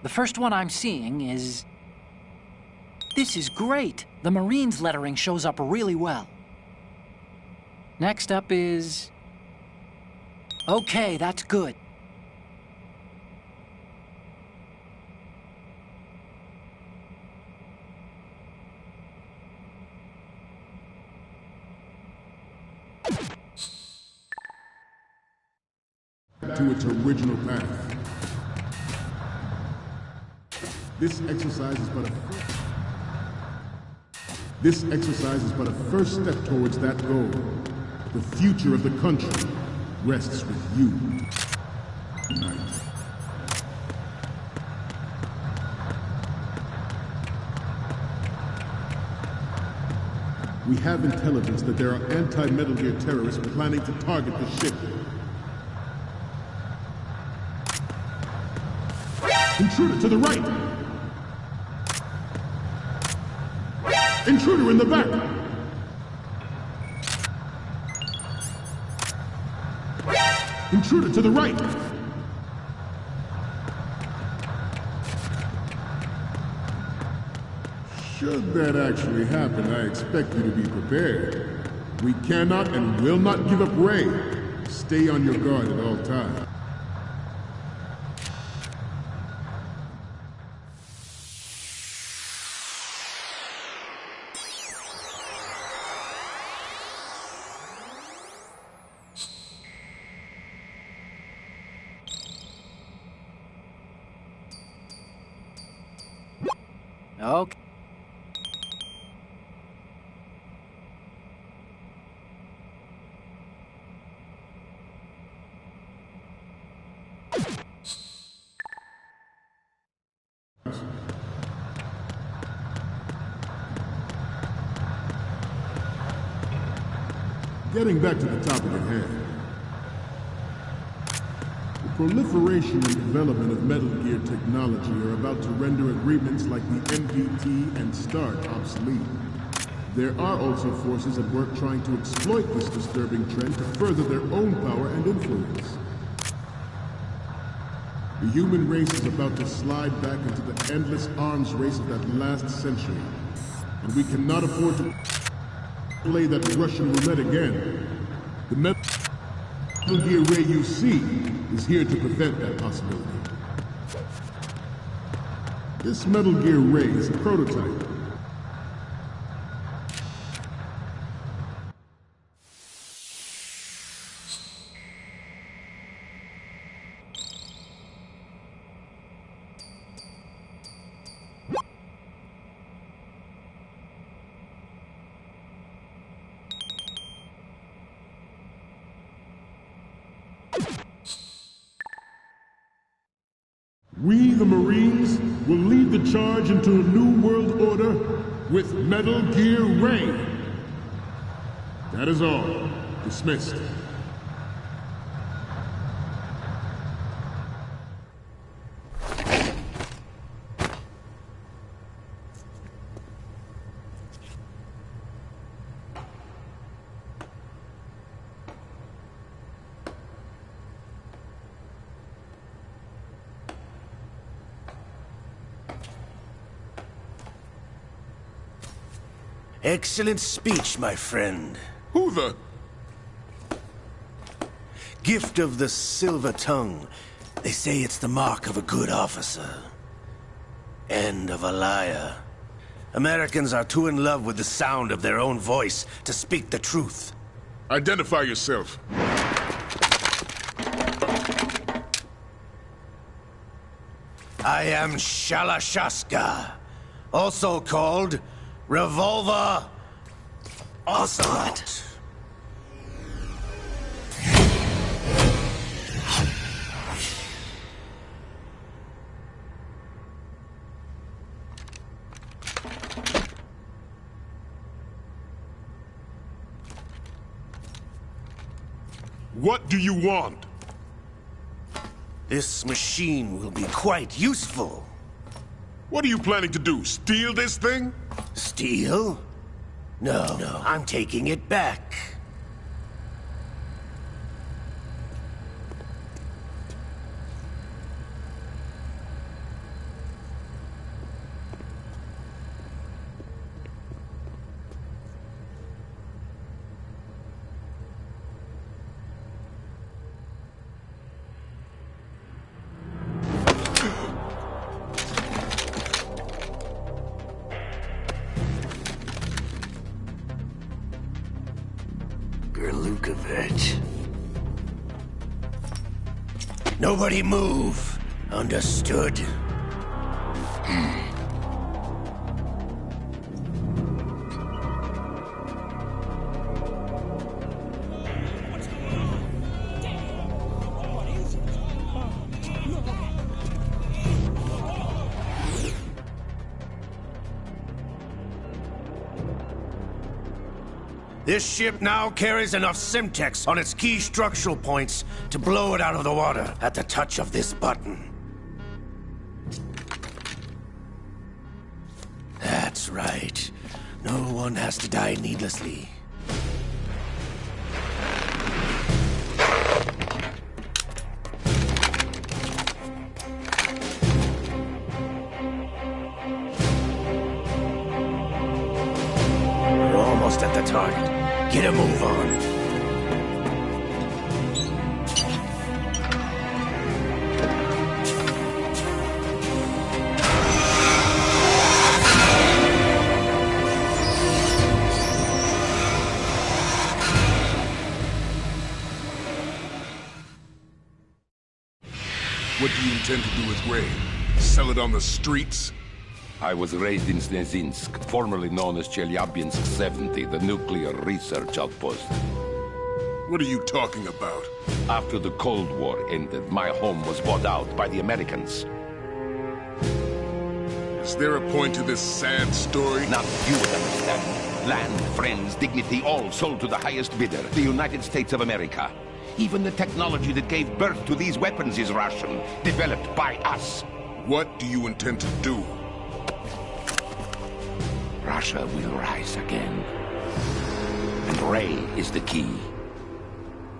The first one I'm seeing is... This is great! The Marines lettering shows up really well. Next up is... Okay, that's good. back to its original path. This exercise is but a first step towards that goal. The future of the country rests with you tonight. We have intelligence that there are anti-Metal Gear terrorists planning to target the ship. Intruder to the right! Intruder in the back! Intruder to the right! Should that actually happen, I expect you to be prepared. We cannot and will not give up Ray. Stay on your guard at all times. Okay. Getting back to the topic at hand. The proliferation and development of Metal Gear technology are about to render agreements like the NPT and START obsolete. There are also forces at work trying to exploit this disturbing trend to further their own power and influence. The human race is about to slide back into the endless arms race of that last century, and we cannot afford to play that Russian roulette again. The Metal Gear Ray you see is here to prevent that possibility. This Metal Gear Ray is a prototype. We, the Marines, will lead the charge into a new world order with Metal Gear Ray. That is all. Dismissed. Excellent speech, my friend. Who the? Gift of the silver tongue. They say it's the mark of a good officer. And of a liar. Americans are too in love with the sound of their own voice to speak the truth. Identify yourself. I am Shalashaska, also called Revolver Ocelot. What do you want? This machine will be quite useful. What are you planning to do? Steal this thing? Steal? No, I'm taking it back. Nobody move. Understood? This ship now carries enough Simtex on its key structural points to blow it out of the water at the touch of this button. That's right. No one has to die needlessly. We're almost at the target. Get a move on. What do you intend to do with Ray? Sell it on the streets? I was raised in Snezinsk, formerly known as Chelyabinsk 70, the nuclear research outpost. What are you talking about? After the Cold War ended, my home was bought out by the Americans. Is there a point to this sad story? Not you would understand. Land, friends, dignity, all sold to the highest bidder, the United States of America. Even the technology that gave birth to these weapons is Russian, developed by us. What do you intend to do? Russia will rise again. And Ray is the key.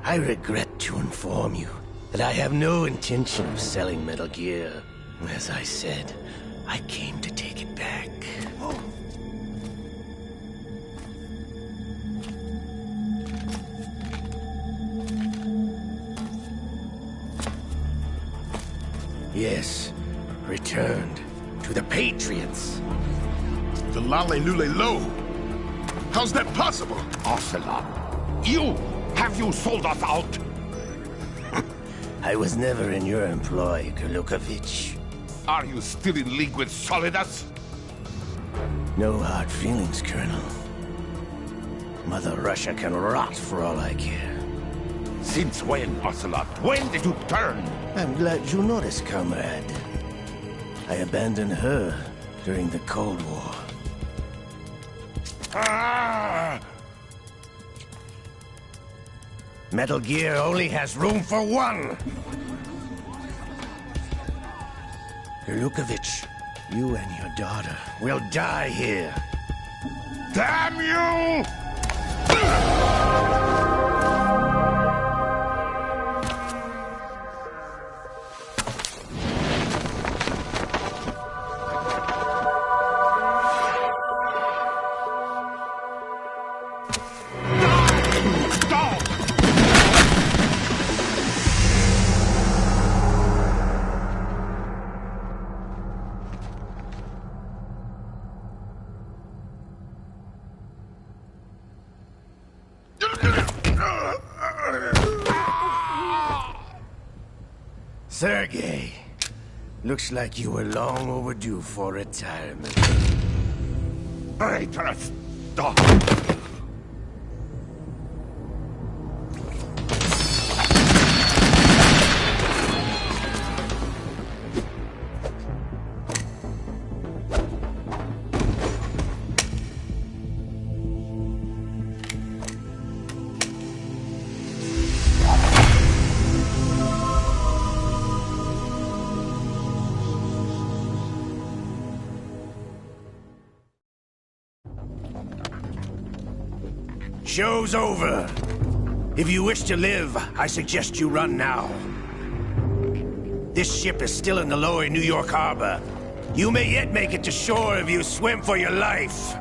I regret to inform you that I have no intention of selling Metal Gear. As I said, I came to take it back. Yes, returned to the Patriots. The Lale Lule Lo? How's that possible? Ocelot, have you sold us out? I was never in your employ, Gurlukovich. Are you still in league with Solidus? No hard feelings, Colonel. Mother Russia can rot for all I care. Since when, Ocelot? When did you turn? I'm glad you noticed, comrade. I abandoned her during the Cold War. Ah! Metal Gear only has room for one! Gurlukovich, you and your daughter will die here. Damn you! Sergei, looks like you were long overdue for retirement. Traitorous dog! Show's over. If you wish to live, I suggest you run now. This ship is still in the lower New York harbor. You may yet make it to shore if you swim for your life.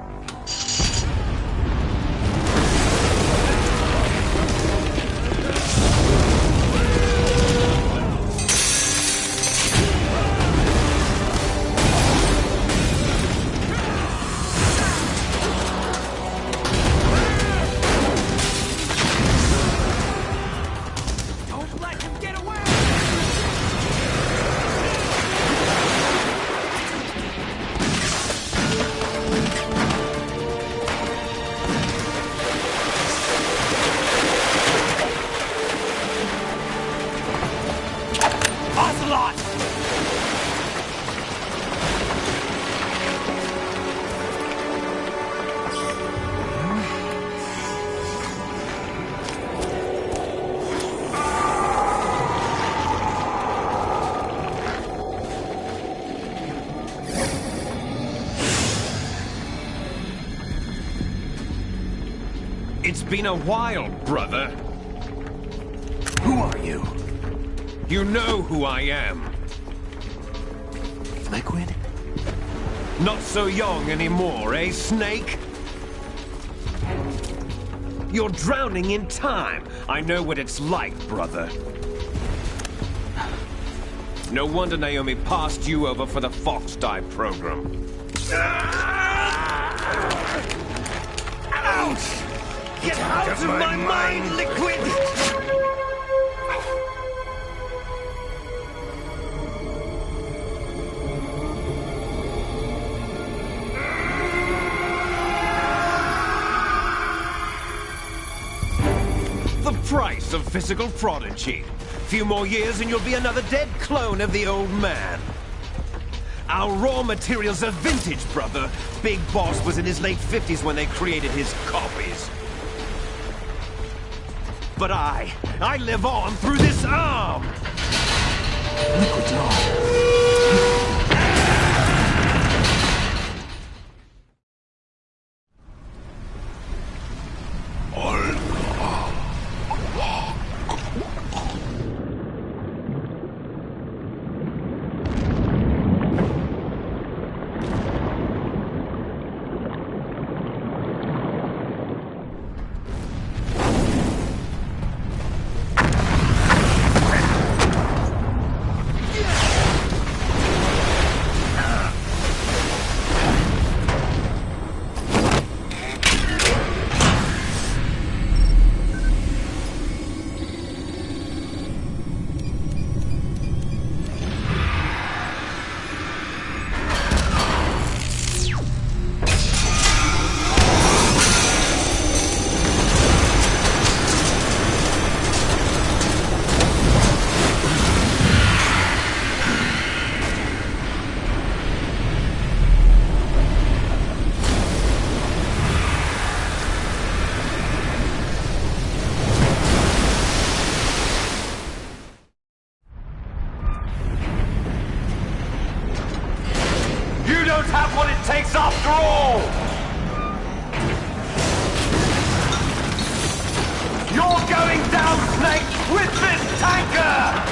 It's been a while, brother. Who are you? You know who I am. Liquid? Not so young anymore, eh, Snake? You're drowning in time. I know what it's like, brother. No wonder Naomi passed you over for the Fox Dive program. Ouch! Get out of my mind, Liquid! The price of physical prodigy. Few more years and you'll be another dead clone of the old man. Our raw materials are vintage, brother. Big Boss was in his late 50s when they created his copies. But I live on through this arm! Liquid's arm. Have what it takes after all! You're going down, Snake, with this tanker!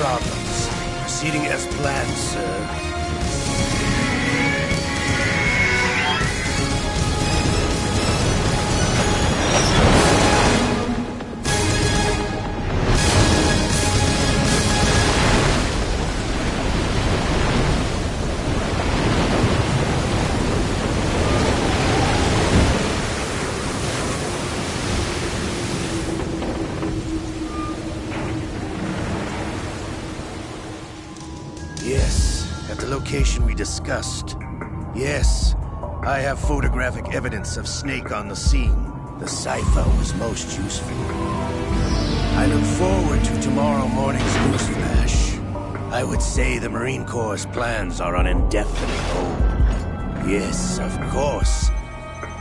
problems. Proceeding as planned, sir. Yes, at the location we discussed. Yes, I have photographic evidence of Snake on the scene. The cipher was most useful. I look forward to tomorrow morning's news flash. I would say the Marine Corps' plans are on indefinite hold. Yes, of course,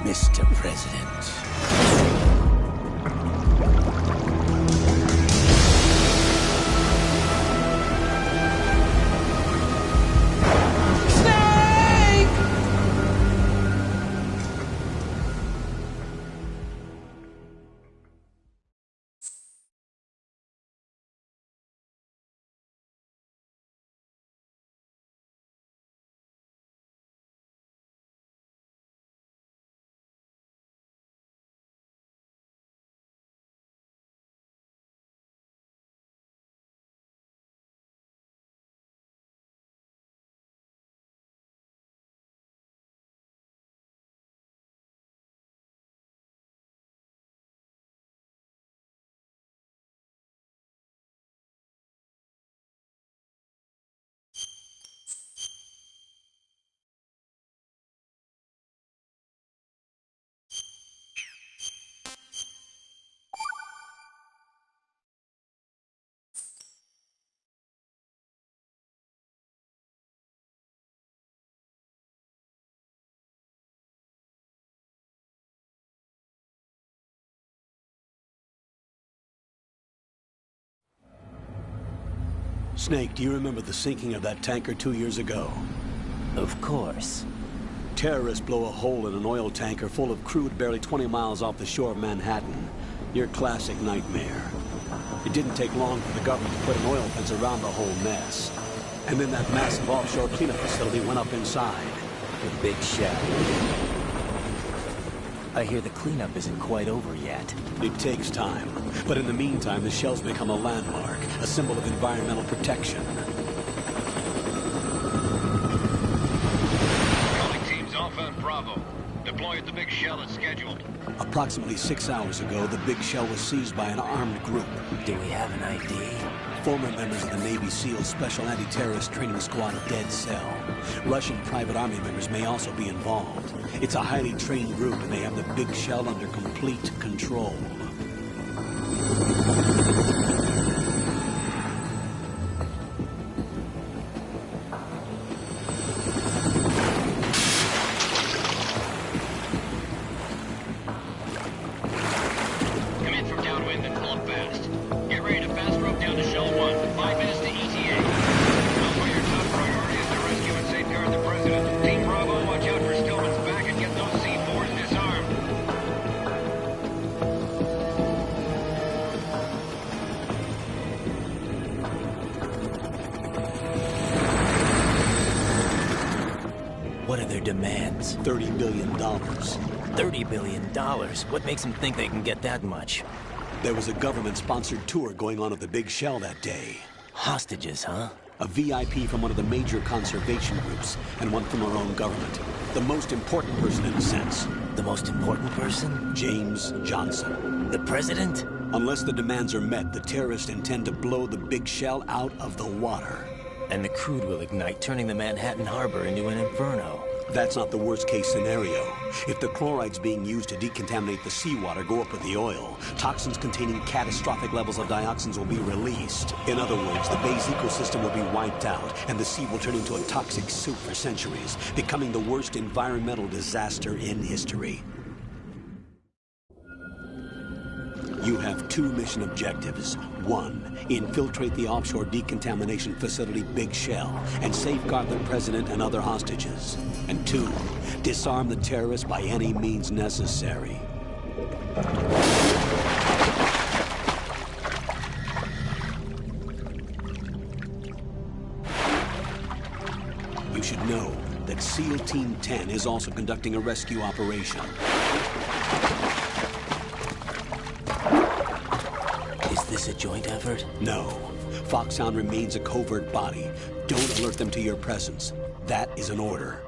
Mr. President. Snake, do you remember the sinking of that tanker 2 years ago? Of course. Terrorists blow a hole in an oil tanker full of crude barely 20 miles off the shore of Manhattan. Your classic nightmare. It didn't take long for the government to put an oil fence around the whole mess. And then that massive offshore cleanup facility went up inside. The big shell. I hear the cleanup isn't quite over yet. It takes time. But in the meantime, the shell's become a landmark, a symbol of environmental protection. Calling teams Alpha and Bravo. Deploy at the big shell as scheduled. Approximately 6 hours ago, the big shell was seized by an armed group. Do we have an ID? Former members of the Navy SEAL Special Anti-Terrorist Training Squad Dead Cell. Russian private army members may also be involved. It's a highly trained group, and they have the big shell under complete control. Come in from downwind and pull up fast. Get ready to fast rope down to Shell 1. 5 minutes to ETA. Alpha, your top priority is to rescue and safeguard the President. Team Bravo, watch out for Stillman's back and get those C4s disarmed. What are their demands? $30 billion. $30 billion? What makes them think they can get that much? There was a government-sponsored tour going on at the big shell that day. Hostages, huh? A VIP from one of the major conservation groups, and one from our own government. The most important person in a sense. The most important person? James Johnson. The president? Unless the demands are met, the terrorists intend to blow the big shell out of the water. And the crude will ignite, turning the Manhattan Harbor into an inferno. That's not the worst-case scenario. If the chlorides being used to decontaminate the seawater go up with the oil, toxins containing catastrophic levels of dioxins will be released. In other words, the bay's ecosystem will be wiped out, and the sea will turn into a toxic soup for centuries, becoming the worst environmental disaster in history. You have 2 mission objectives. 1, infiltrate the offshore decontamination facility Big Shell and safeguard the president and other hostages. And 2, disarm the terrorists by any means necessary. You should know that SEAL Team 10 is also conducting a rescue operation. Is this a joint effort? No. Foxhound remains a covert body. Don't alert them to your presence. That is an order.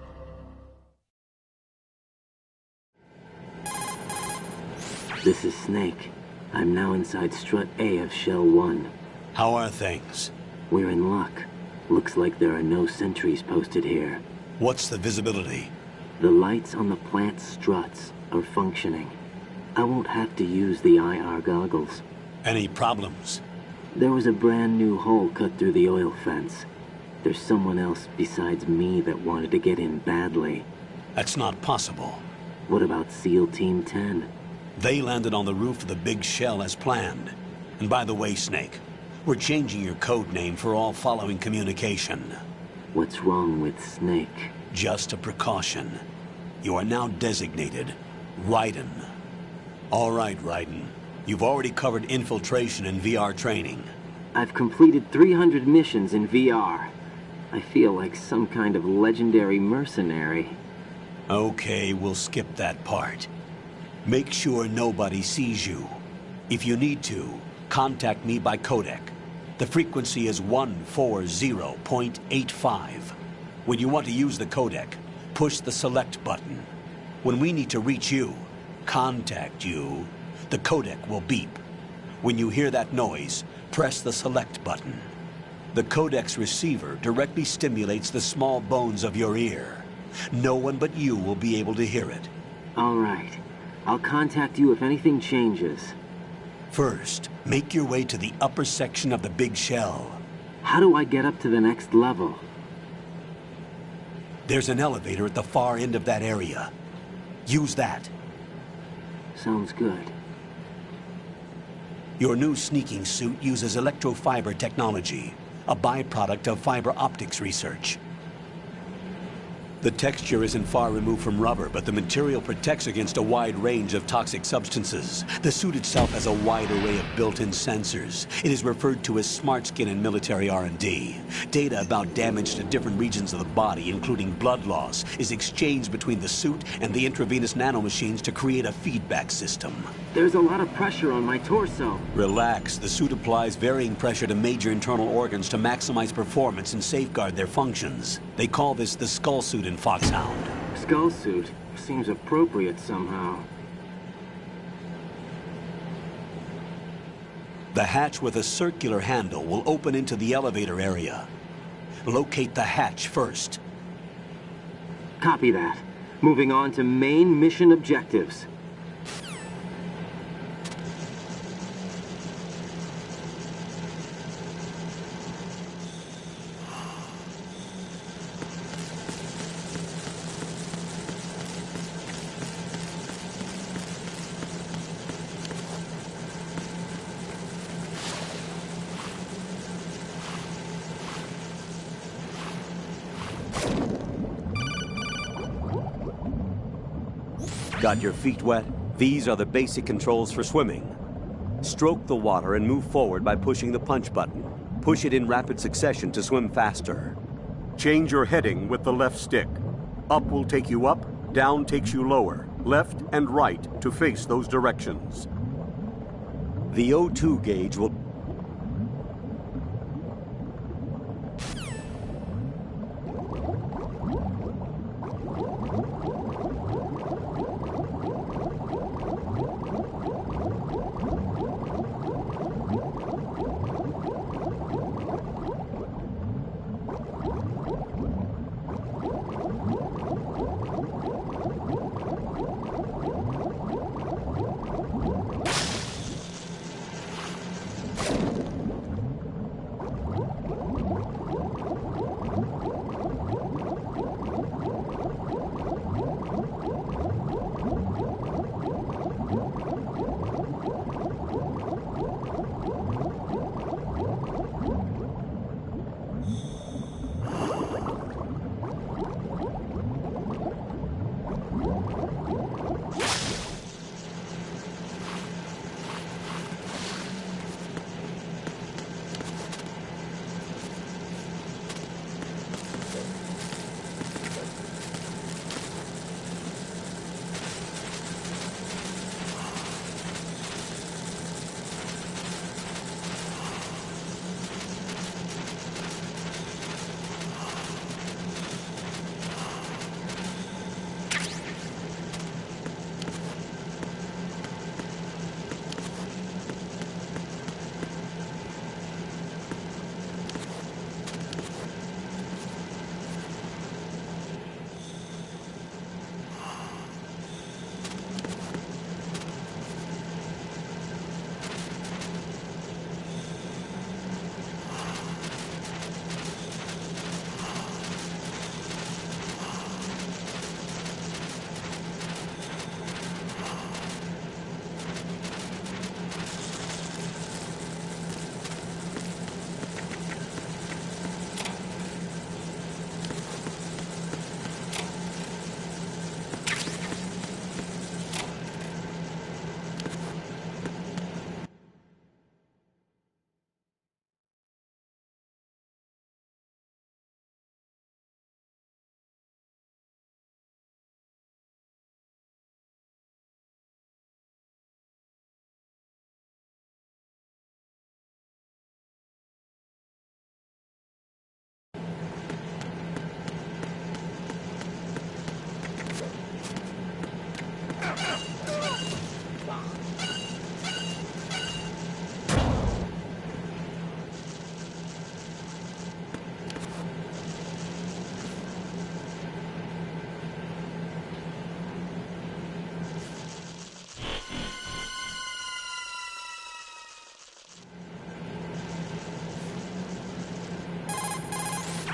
This is Snake. I'm now inside Strut A of Shell 1. How are things? We're in luck. Looks like there are no sentries posted here. What's the visibility? The lights on the plant struts are functioning. I won't have to use the IR goggles. Any problems? There was a brand new hole cut through the oil fence. There's someone else besides me that wanted to get in badly. That's not possible. What about SEAL Team 10? They landed on the roof of the big shell as planned. And by the way, Snake, we're changing your code name for all following communication. What's wrong with Snake? Just a precaution. You are now designated Raiden. All right, Raiden. You've already covered infiltration and VR training. I've completed 300 missions in VR. I feel like some kind of legendary mercenary. Okay, we'll skip that part. Make sure nobody sees you. If you need to, contact me by codec. The frequency is 140.85. When you want to use the codec, push the select button. When we need to reach you, contact you, the codec will beep. When you hear that noise, press the select button. The codec's receiver directly stimulates the small bones of your ear. No one but you will be able to hear it. All right. I'll contact you if anything changes. First, make your way to the upper section of the big shell. How do I get up to the next level? There's an elevator at the far end of that area. Use that. Sounds good. Your new sneaking suit uses electrofiber technology, a byproduct of fiber optics research. The texture isn't far removed from rubber, but the material protects against a wide range of toxic substances. The suit itself has a wide array of built-in sensors. It is referred to as smart skin in military R&D. Data about damage to different regions of the body, including blood loss, is exchanged between the suit and the intravenous nanomachines to create a feedback system. There's a lot of pressure on my torso. Relax. The suit applies varying pressure to major internal organs to maximize performance and safeguard their functions. They call this the skull suit in Foxhound. Skull suit seems appropriate somehow. The hatch with a circular handle will open into the elevator area. Locate the hatch first. Copy that. Moving on to main mission objectives. Got your feet wet? These are the basic controls for swimming. Stroke the water and move forward by pushing the punch button. Push it in rapid succession to swim faster. Change your heading with the left stick. Up will take you up, down takes you lower, left and right to face those directions. The O2 gauge will...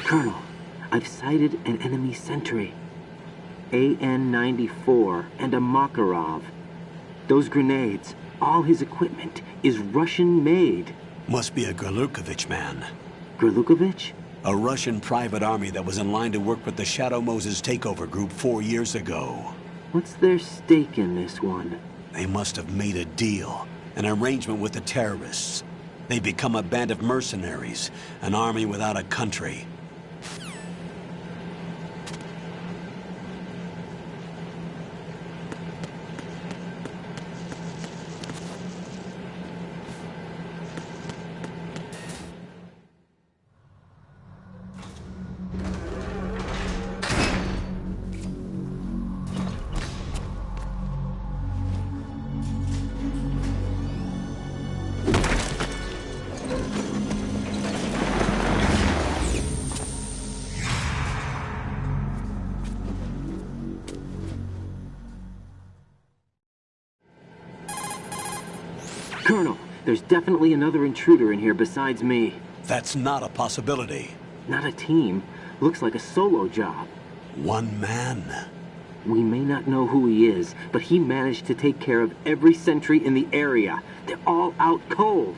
Colonel, I've sighted an enemy sentry. AN-94 and a Makarov. Those grenades, all his equipment, is Russian-made. Must be a Gerlukovich man. Gerlukovich? A Russian private army that was in line to work with the Shadow Moses takeover group 4 years ago. What's their stake in this one? They must have made a deal, an arrangement with the terrorists. They become a band of mercenaries, an army without a country. Colonel, there's definitely another intruder in here besides me. That's not a possibility. Not a team. Looks like a solo job. One man. We may not know who he is, but he managed to take care of every sentry in the area. They're all out cold.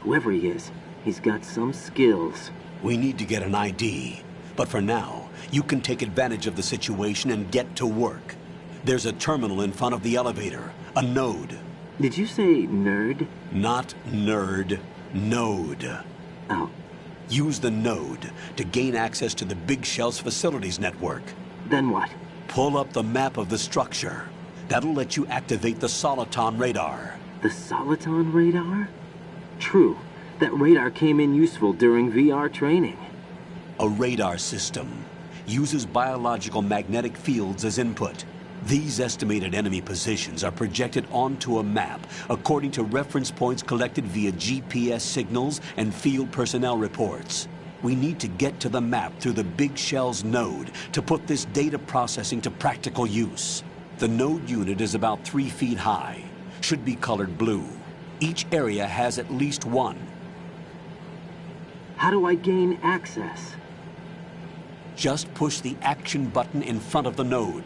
Whoever he is, he's got some skills. We need to get an ID. But for now, you can take advantage of the situation and get to work. There's a terminal in front of the elevator. A node. Did you say nerd? Not nerd. Node. Oh. Use the node to gain access to the Big Shell's facilities network. Then what? Pull up the map of the structure. That'll let you activate the Soliton radar. The Soliton radar? True. That radar came in useful during VR training. A radar system uses biological magnetic fields as input. These estimated enemy positions are projected onto a map according to reference points collected via GPS signals and field personnel reports. We need to get to the map through the Big Shell's node to put this data processing to practical use. The node unit is about 3 feet high, should be colored blue. Each area has at least one. How do I gain access? Just push the action button in front of the node.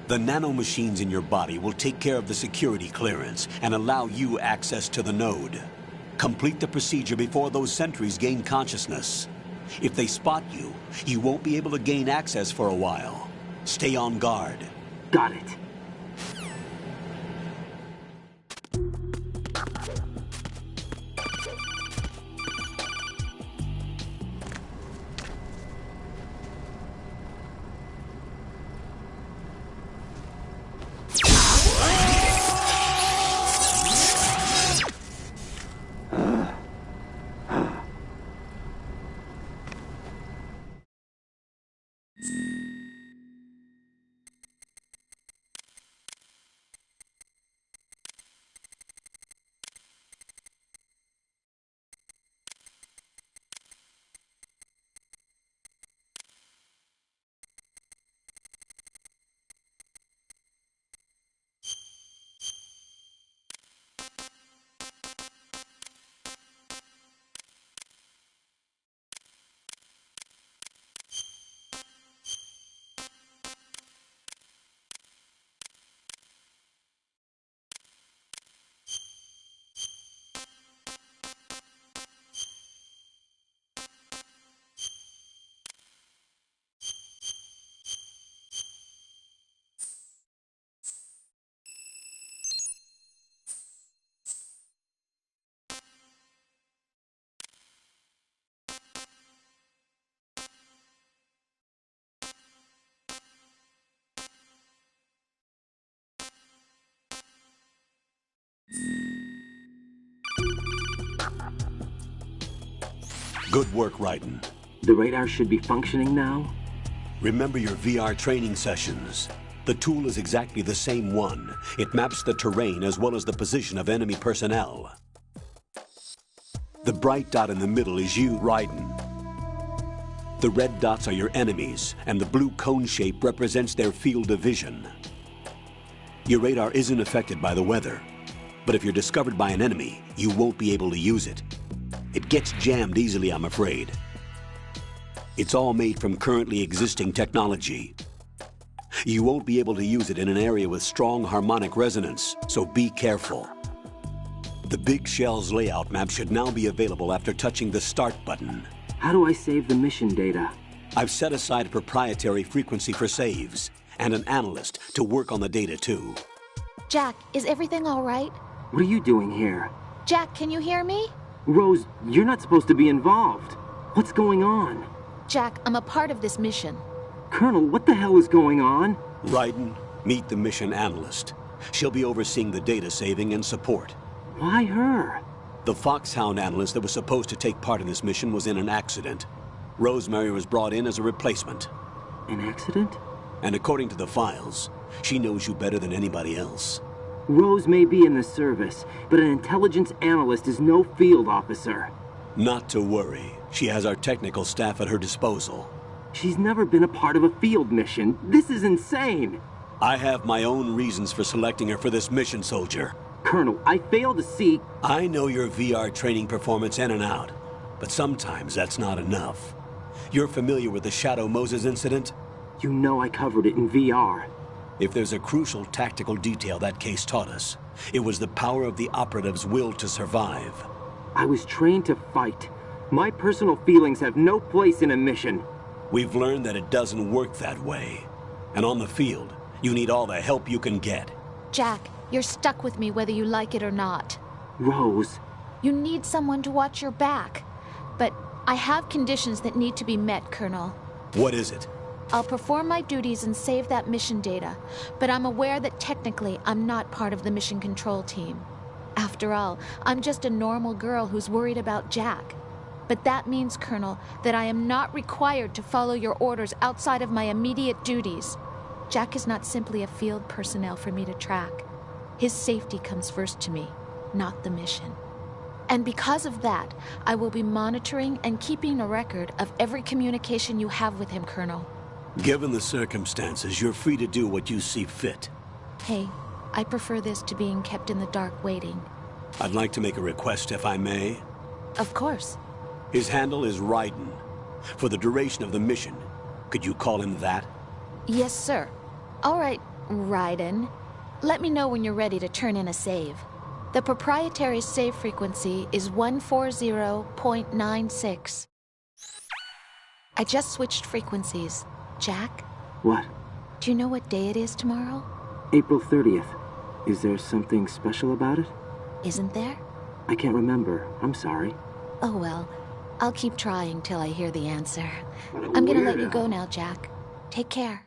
The nanomachines in your body will take care of the security clearance and allow you access to the node. Complete the procedure before those sentries gain consciousness. If they spot you, you won't be able to gain access for a while. Stay on guard. Got it. Good work, Raiden. The radar should be functioning now? Remember your VR training sessions. The tool is exactly the same one. It maps the terrain as well as the position of enemy personnel. The bright dot in the middle is you, Raiden. The red dots are your enemies, and the blue cone shape represents their field of vision. Your radar isn't affected by the weather, but if you're discovered by an enemy, you won't be able to use it. It gets jammed easily, I'm afraid. It's all made from currently existing technology. You won't be able to use it in an area with strong harmonic resonance, so be careful. The Big Shell's layout map should now be available after touching the Start button. How do I save the mission data? I've set aside a proprietary frequency for saves, and an analyst to work on the data too. Jack, is everything all right? What are you doing here? Jack, can you hear me? Rose, you're not supposed to be involved. What's going on? Jack, I'm a part of this mission. Colonel, what the hell is going on? Raiden, meet the mission analyst. She'll be overseeing the data saving and support. Why her? The Foxhound analyst that was supposed to take part in this mission was in an accident. Rosemary was brought in as a replacement. An accident? And according to the files, she knows you better than anybody else. Rose may be in the service, but an intelligence analyst is no field officer. Not to worry. She has our technical staff at her disposal. She's never been a part of a field mission. This is insane. I have my own reasons for selecting her for this mission, soldier. Colonel, I fail to see... I know your VR training performance in and out, but sometimes that's not enough. You're familiar with the Shadow Moses incident? You know I covered it in VR. If there's a crucial tactical detail that case taught us, it was the power of the operative's will to survive. I was trained to fight. My personal feelings have no place in a mission. We've learned that it doesn't work that way. And on the field, you need all the help you can get. Jack, you're stuck with me whether you like it or not. Rose. You need someone to watch your back. But I have conditions that need to be met, Colonel. What is it? I'll perform my duties and save that mission data, but I'm aware that technically I'm not part of the mission control team. After all, I'm just a normal girl who's worried about Jack. But that means, Colonel, that I am not required to follow your orders outside of my immediate duties. Jack is not simply a field personnel for me to track. His safety comes first to me, not the mission. And because of that, I will be monitoring and keeping a record of every communication you have with him, Colonel. Given the circumstances, you're free to do what you see fit. Hey, I prefer this to being kept in the dark waiting. I'd like to make a request, if I may. Of course. His handle is Raiden. For the duration of the mission, could you call him that? Yes, sir. All right, Raiden. Let me know when you're ready to turn in a save. The proprietary save frequency is 140.96. I just switched frequencies. Jack? What? Do you know what day it is tomorrow? April 30th. Is there something special about it? Isn't there? I can't remember. I'm sorry. Oh well. I'll keep trying till I hear the answer. I'm gonna let you go now, Jack. Take care.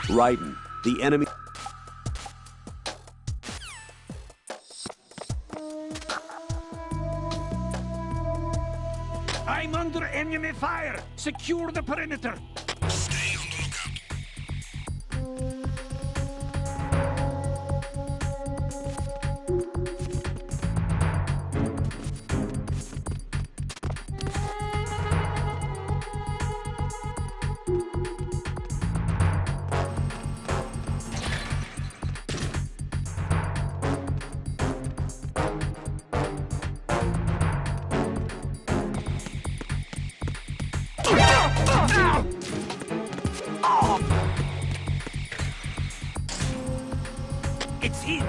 Raiden, the enemy... I'm under enemy fire! Secure the perimeter! Stay on the lookout. It's him!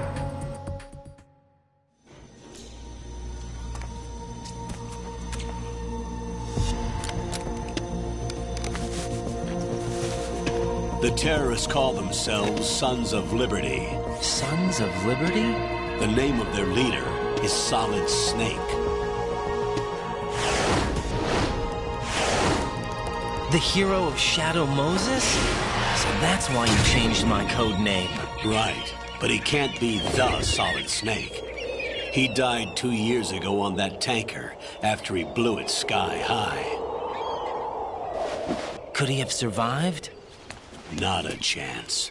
The terrorists call themselves Sons of Liberty. Sons of Liberty? The name of their leader is Solid Snake. The hero of Shadow Moses? So that's why you changed my code name. Right, but he can't be the Solid Snake. He died 2 years ago on that tanker after he blew it sky high. Could he have survived? Not a chance.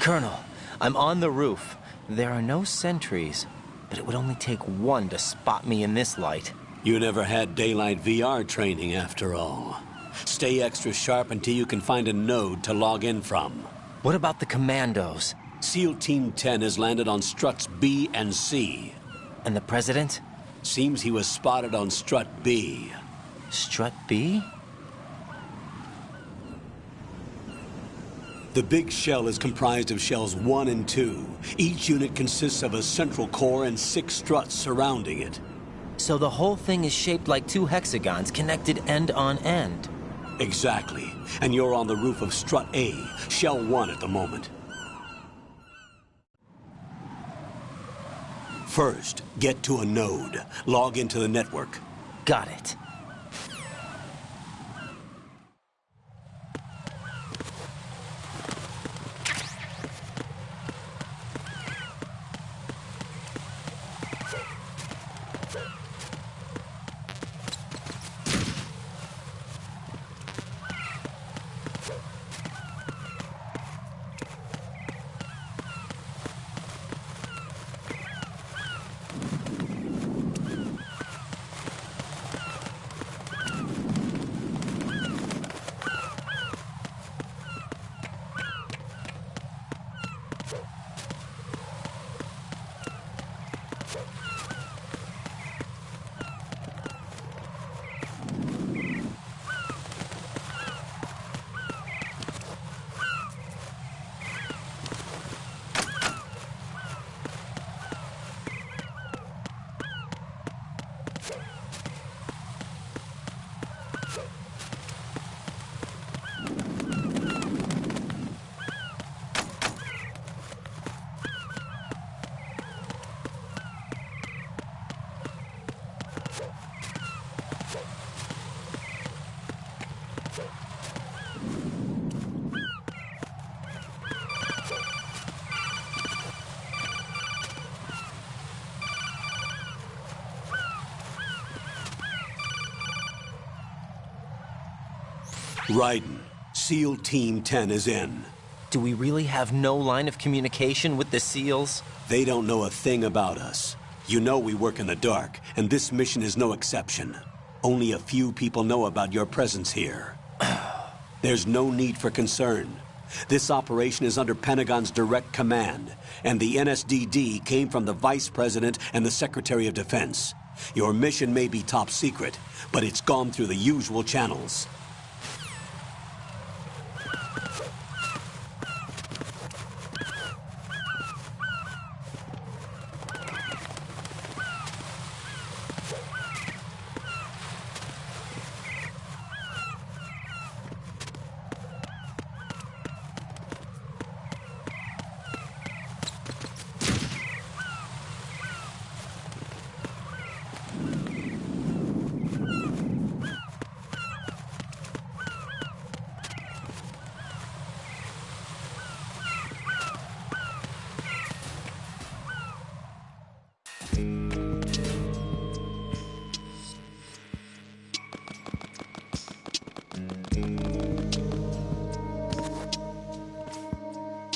Colonel, I'm on the roof. There are no sentries, but it would only take one to spot me in this light. You never had daylight VR training, after all. Stay extra sharp until you can find a node to log in from. What about the commandos? SEAL Team 10 has landed on struts B and C. And the president? Seems he was spotted on strut B. Strut B? The big shell is comprised of shells 1 and 2. Each unit consists of a central core and 6 struts surrounding it. So the whole thing is shaped like 2 hexagons connected end on end. Exactly. And you're on the roof of strut A, shell 1 at the moment. First, get to a node. Log into the network. Got it. Raiden, SEAL Team 10 is in. Do we really have no line of communication with the SEALs? They don't know a thing about us. You know we work in the dark, and this mission is no exception. Only a few people know about your presence here. There's no need for concern. This operation is under Pentagon's direct command, and the NSDD came from the Vice President and the Secretary of Defense. Your mission may be top secret, but it's gone through the usual channels.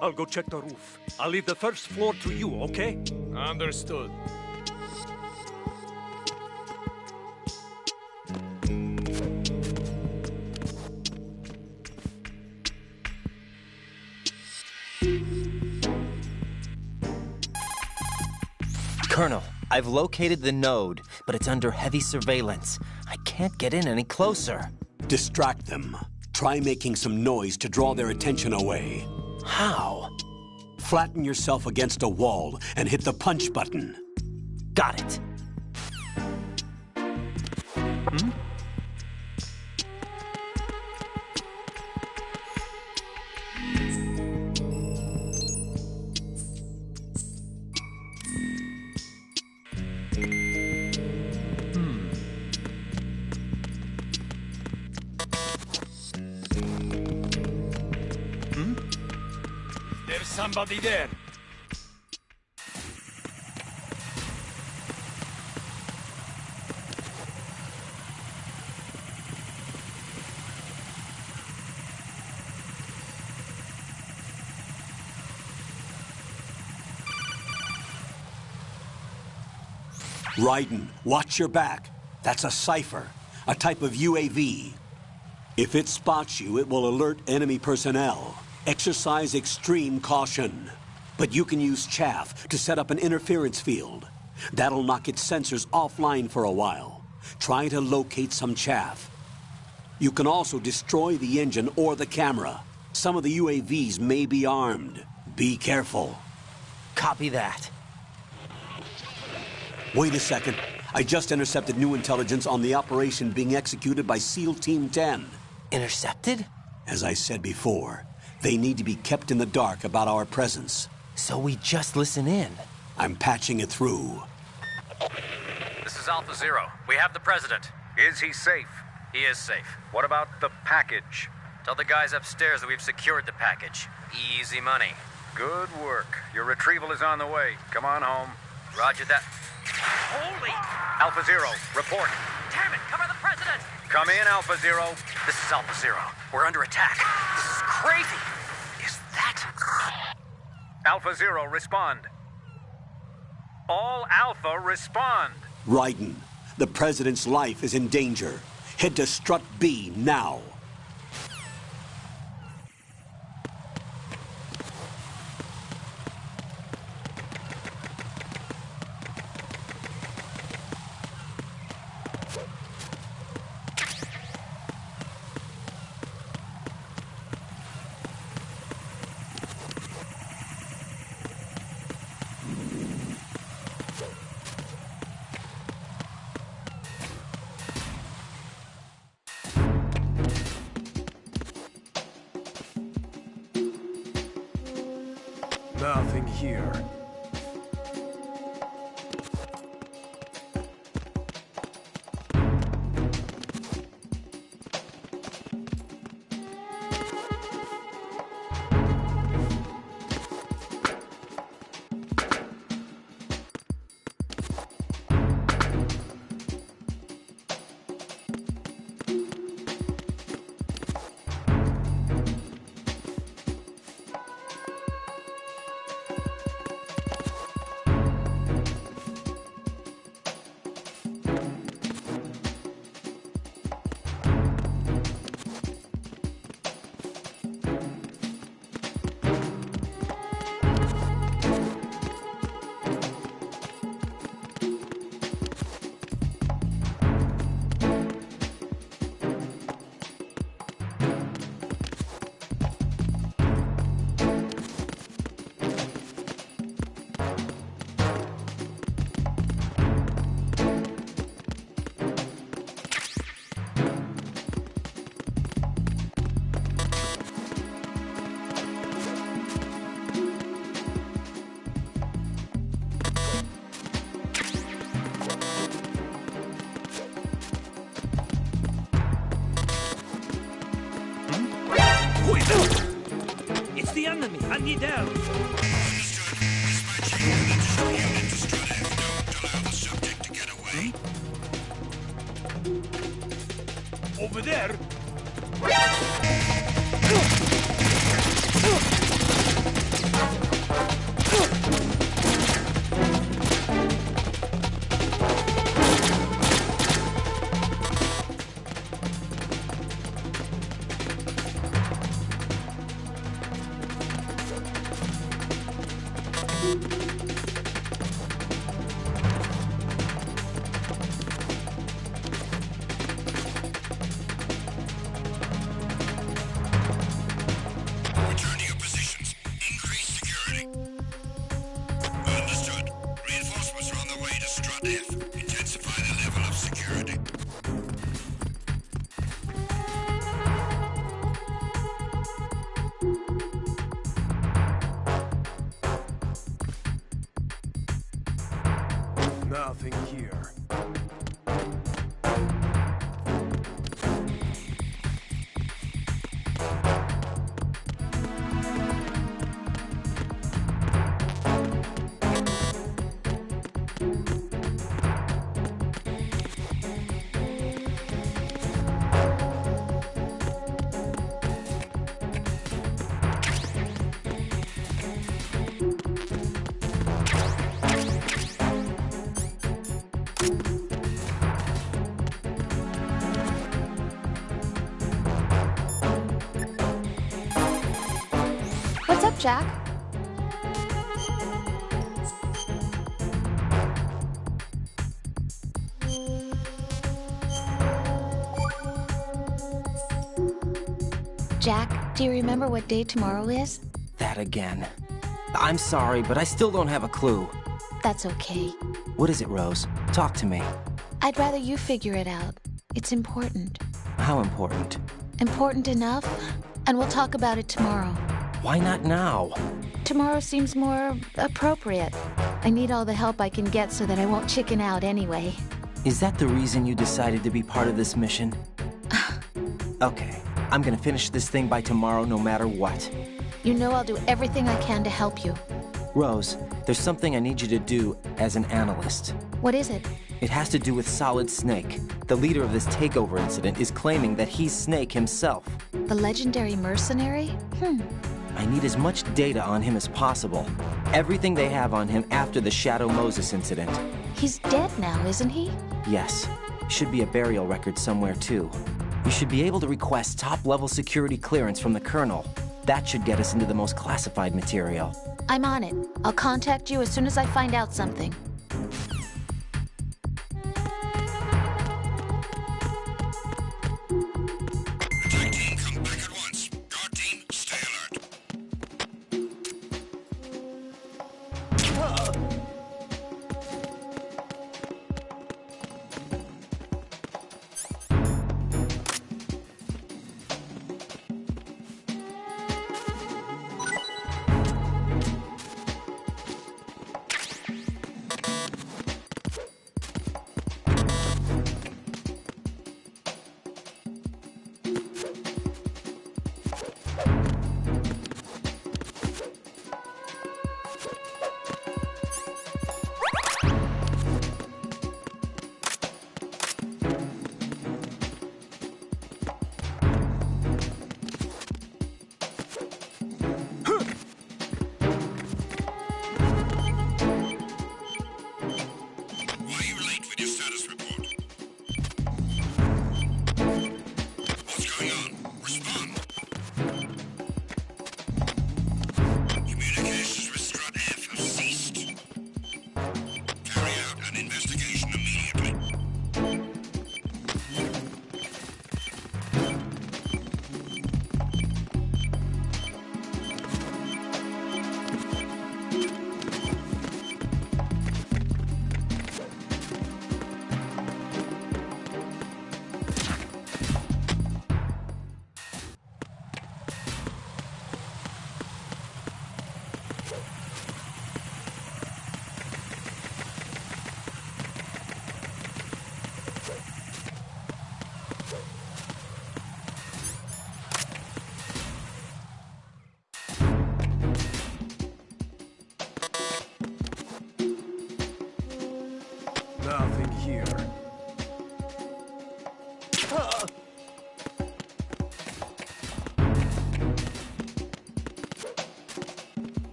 I'll go check the roof. I'll leave the first floor to you, okay? Understood. Colonel, I've located the node, but it's under heavy surveillance. I can't get in any closer. Distract them. Try making some noise to draw their attention away. How? Flatten yourself against a wall and hit the punch button. Got it. Hmm? There's somebody there. Raiden, watch your back. That's a cipher, a type of UAV. If it spots you, it will alert enemy personnel. Exercise extreme caution. But you can use chaff to set up an interference field. That'll knock its sensors offline for a while. Try to locate some chaff. You can also destroy the engine or the camera. Some of the UAVs may be armed. Be careful. Copy that. Wait a second. I just intercepted new intelligence on the operation being executed by SEAL Team 10. Intercepted? As I said before, they need to be kept in the dark about our presence. So we just listen in. I'm patching it through. This is Alpha Zero. We have the president. Is he safe? He is safe. What about the package? Tell the guys upstairs that we've secured the package. Easy money. Good work. Your retrieval is on the way. Come on home. Roger that. Holy! Alpha Zero, report. Damn it, cover the president! Come in, Alpha Zero. This is Alpha Zero. We're under attack. This is crazy. Is that... Alpha Zero, respond. All Alpha, respond. Raiden, the president's life is in danger. Head to Strut B now. Nothing here. It's the enemy! I need help! Over there! Jack? Jack, do you remember what day tomorrow is? That again. I'm sorry, but I still don't have a clue. That's okay. What is it, Rose? Talk to me. I'd rather you figure it out. It's important. How important? Important enough, and we'll talk about it tomorrow. Why not now? Tomorrow seems more appropriate. I need all the help I can get so that I won't chicken out anyway. Is that the reason you decided to be part of this mission? Okay, I'm gonna finish this thing by tomorrow no matter what. You know I'll do everything I can to help you. Rose, there's something I need you to do as an analyst. What is it? It has to do with Solid Snake. The leader of this takeover incident is claiming that he's Snake himself. The legendary mercenary? I need as much data on him as possible. Everything they have on him after the Shadow Moses incident. He's dead now, isn't he? Yes. Should be a burial record somewhere, too. You should be able to request top-level security clearance from the Colonel. That should get us into the most classified material. I'm on it. I'll contact you as soon as I find out something. Attack team, come back at once. Guard team, stay alert. Nothing here.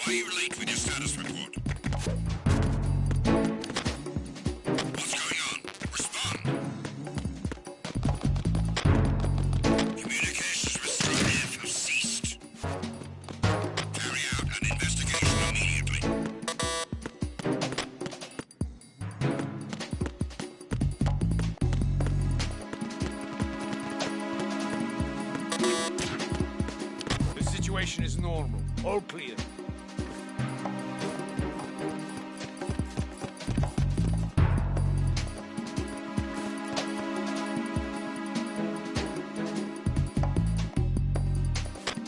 Why are you late with your status report? What's going on? Respond. Communications with Strut F have ceased. Carry out an investigation immediately. The situation is normal. All clear.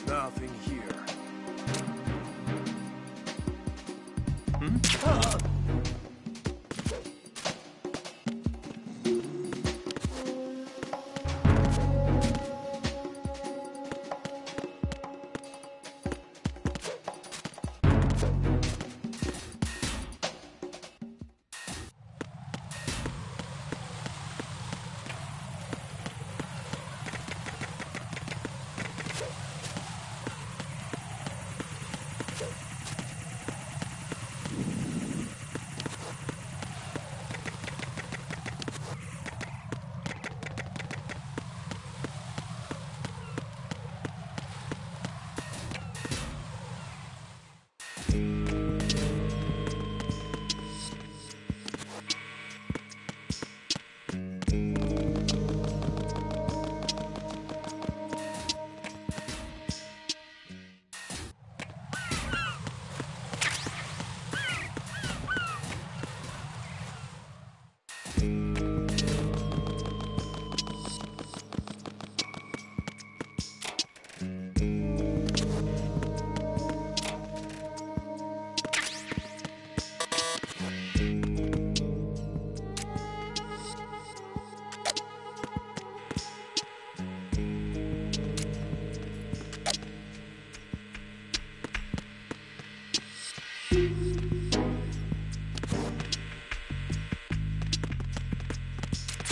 Nothing here.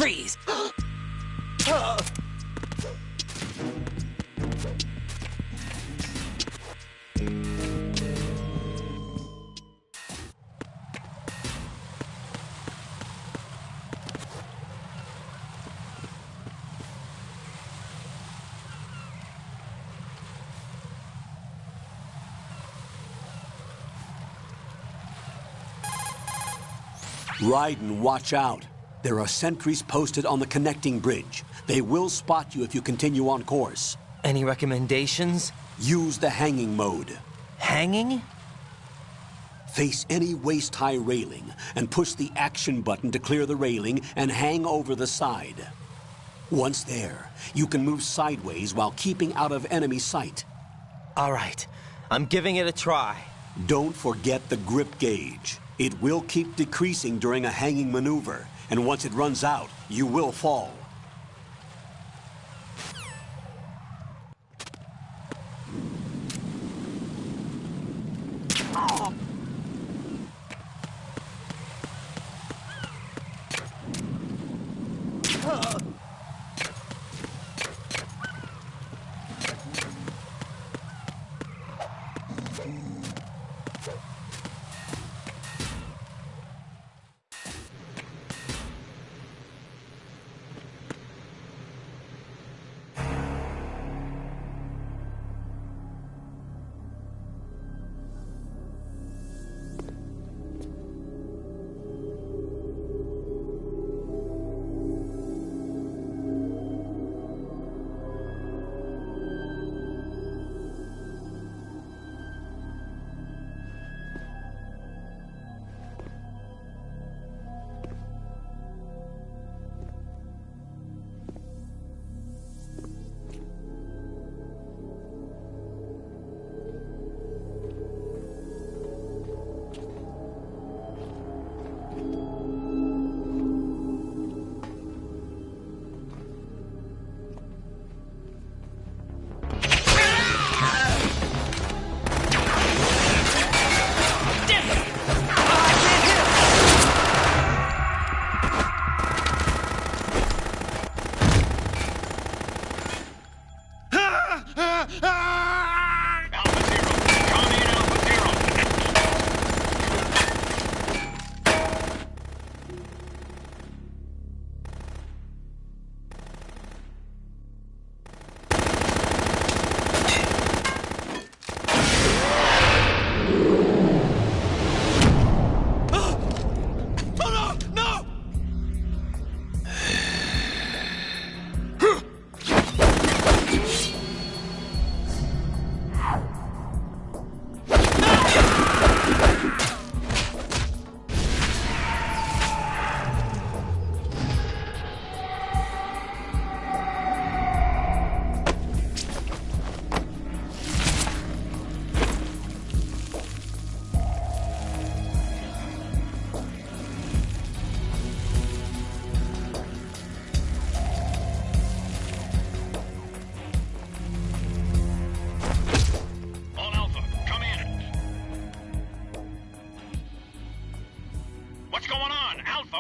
Freeze! Raiden, watch out. There are sentries posted on the connecting bridge. They will spot you if you continue on course. Any recommendations? Use the hanging mode. Hanging? Face any waist-high railing and push the action button to clear the railing and hang over the side. Once there, you can move sideways while keeping out of enemy sight. All right, I'm giving it a try. Don't forget the grip gauge. It will keep decreasing during a hanging maneuver, and once it runs out, you will fall.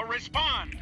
Respond!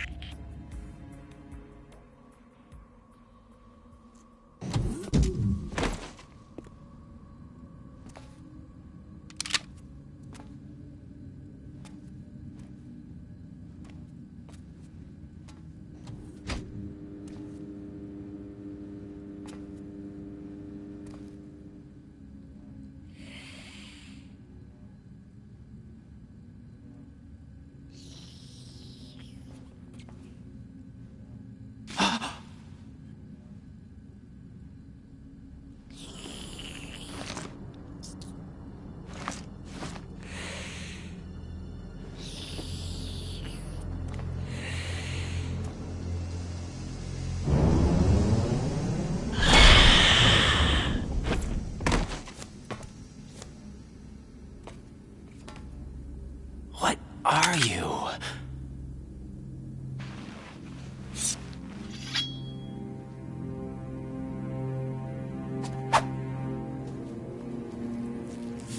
Are you?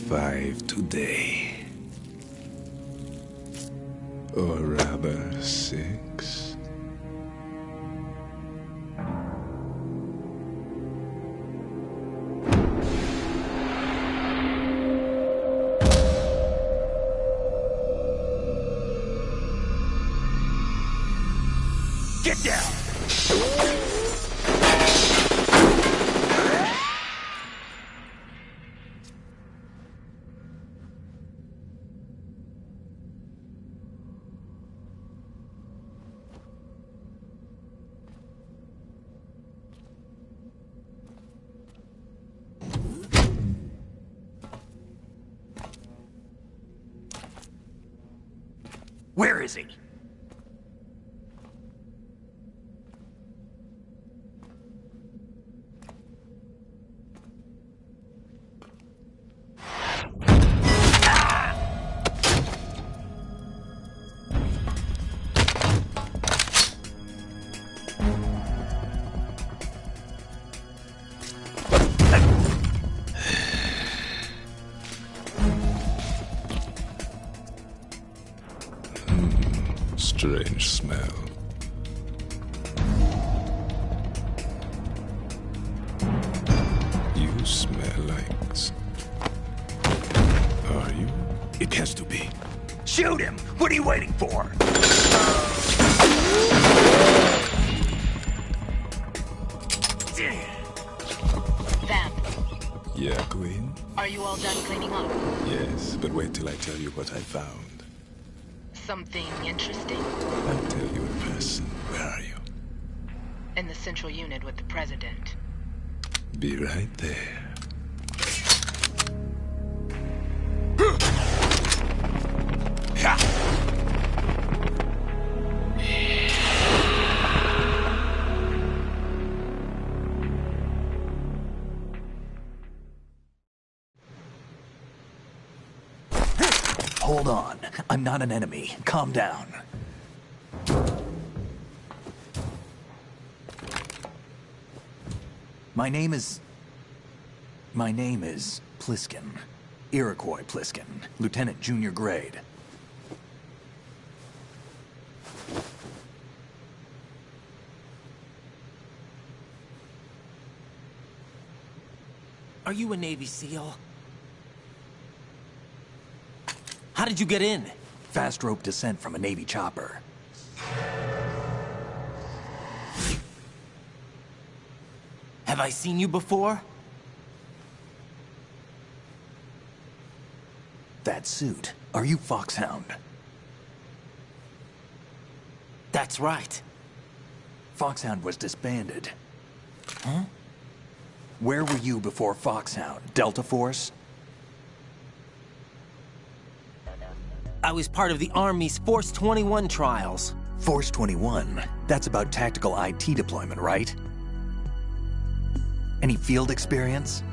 Five today. Or rather, 6. Where is he? Strange smell. You smell like... Are you? It has to be. Shoot him! What are you waiting for? Vamp, Yeah, Queen? are you all done cleaning up? Yes, but wait till I tell you what I found. Something interesting? I'll tell you in person. Where are you? In the central unit with the president. Be right there. Hold on. I'm not an enemy. Calm down. My name is Pliskin. Iroquois Pliskin. Lieutenant Junior Grade. Are you a Navy SEAL? How did you get in? Fast rope descent from a Navy chopper. Have I seen you before? That suit. Are you Foxhound? That's right. Foxhound was disbanded. Huh? Where were you before Foxhound? Delta Force? I was part of the Army's Force 21 trials. Force 21? That's about tactical IT deployment, right? Any field experience?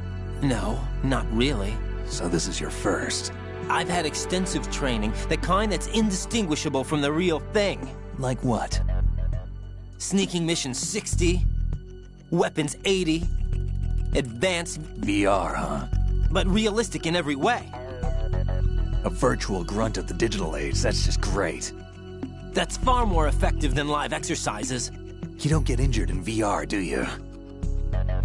No, not really. So this is your first. I've had extensive training, the kind that's indistinguishable from the real thing. Like what? Sneaking mission 60, weapons 80, advanced... VR, huh? But realistic in every way. A virtual grunt of the digital age, that's just great. That's far more effective than live exercises. You don't get injured in VR, do you?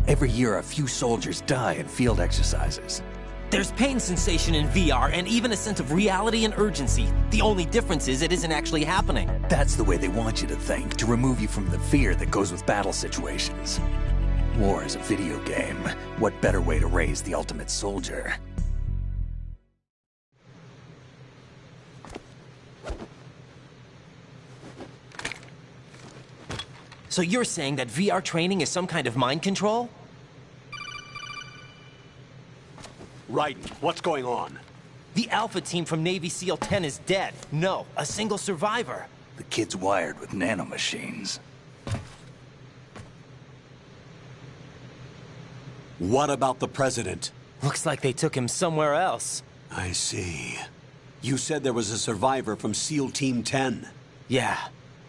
Every year, a few soldiers die in field exercises. There's pain sensation in VR and even a sense of reality and urgency. The only difference is it isn't actually happening. That's the way they want you to think, to remove you from the fear that goes with battle situations. War is a video game. What better way to raise the ultimate soldier? So you're saying that VR training is some kind of mind control? Raiden, what's going on? The Alpha team from Navy SEAL 10 is dead. No, a single survivor. The kid's wired with nanomachines. What about the president? Looks like they took him somewhere else. I see. You said there was a survivor from SEAL Team 10. Yeah.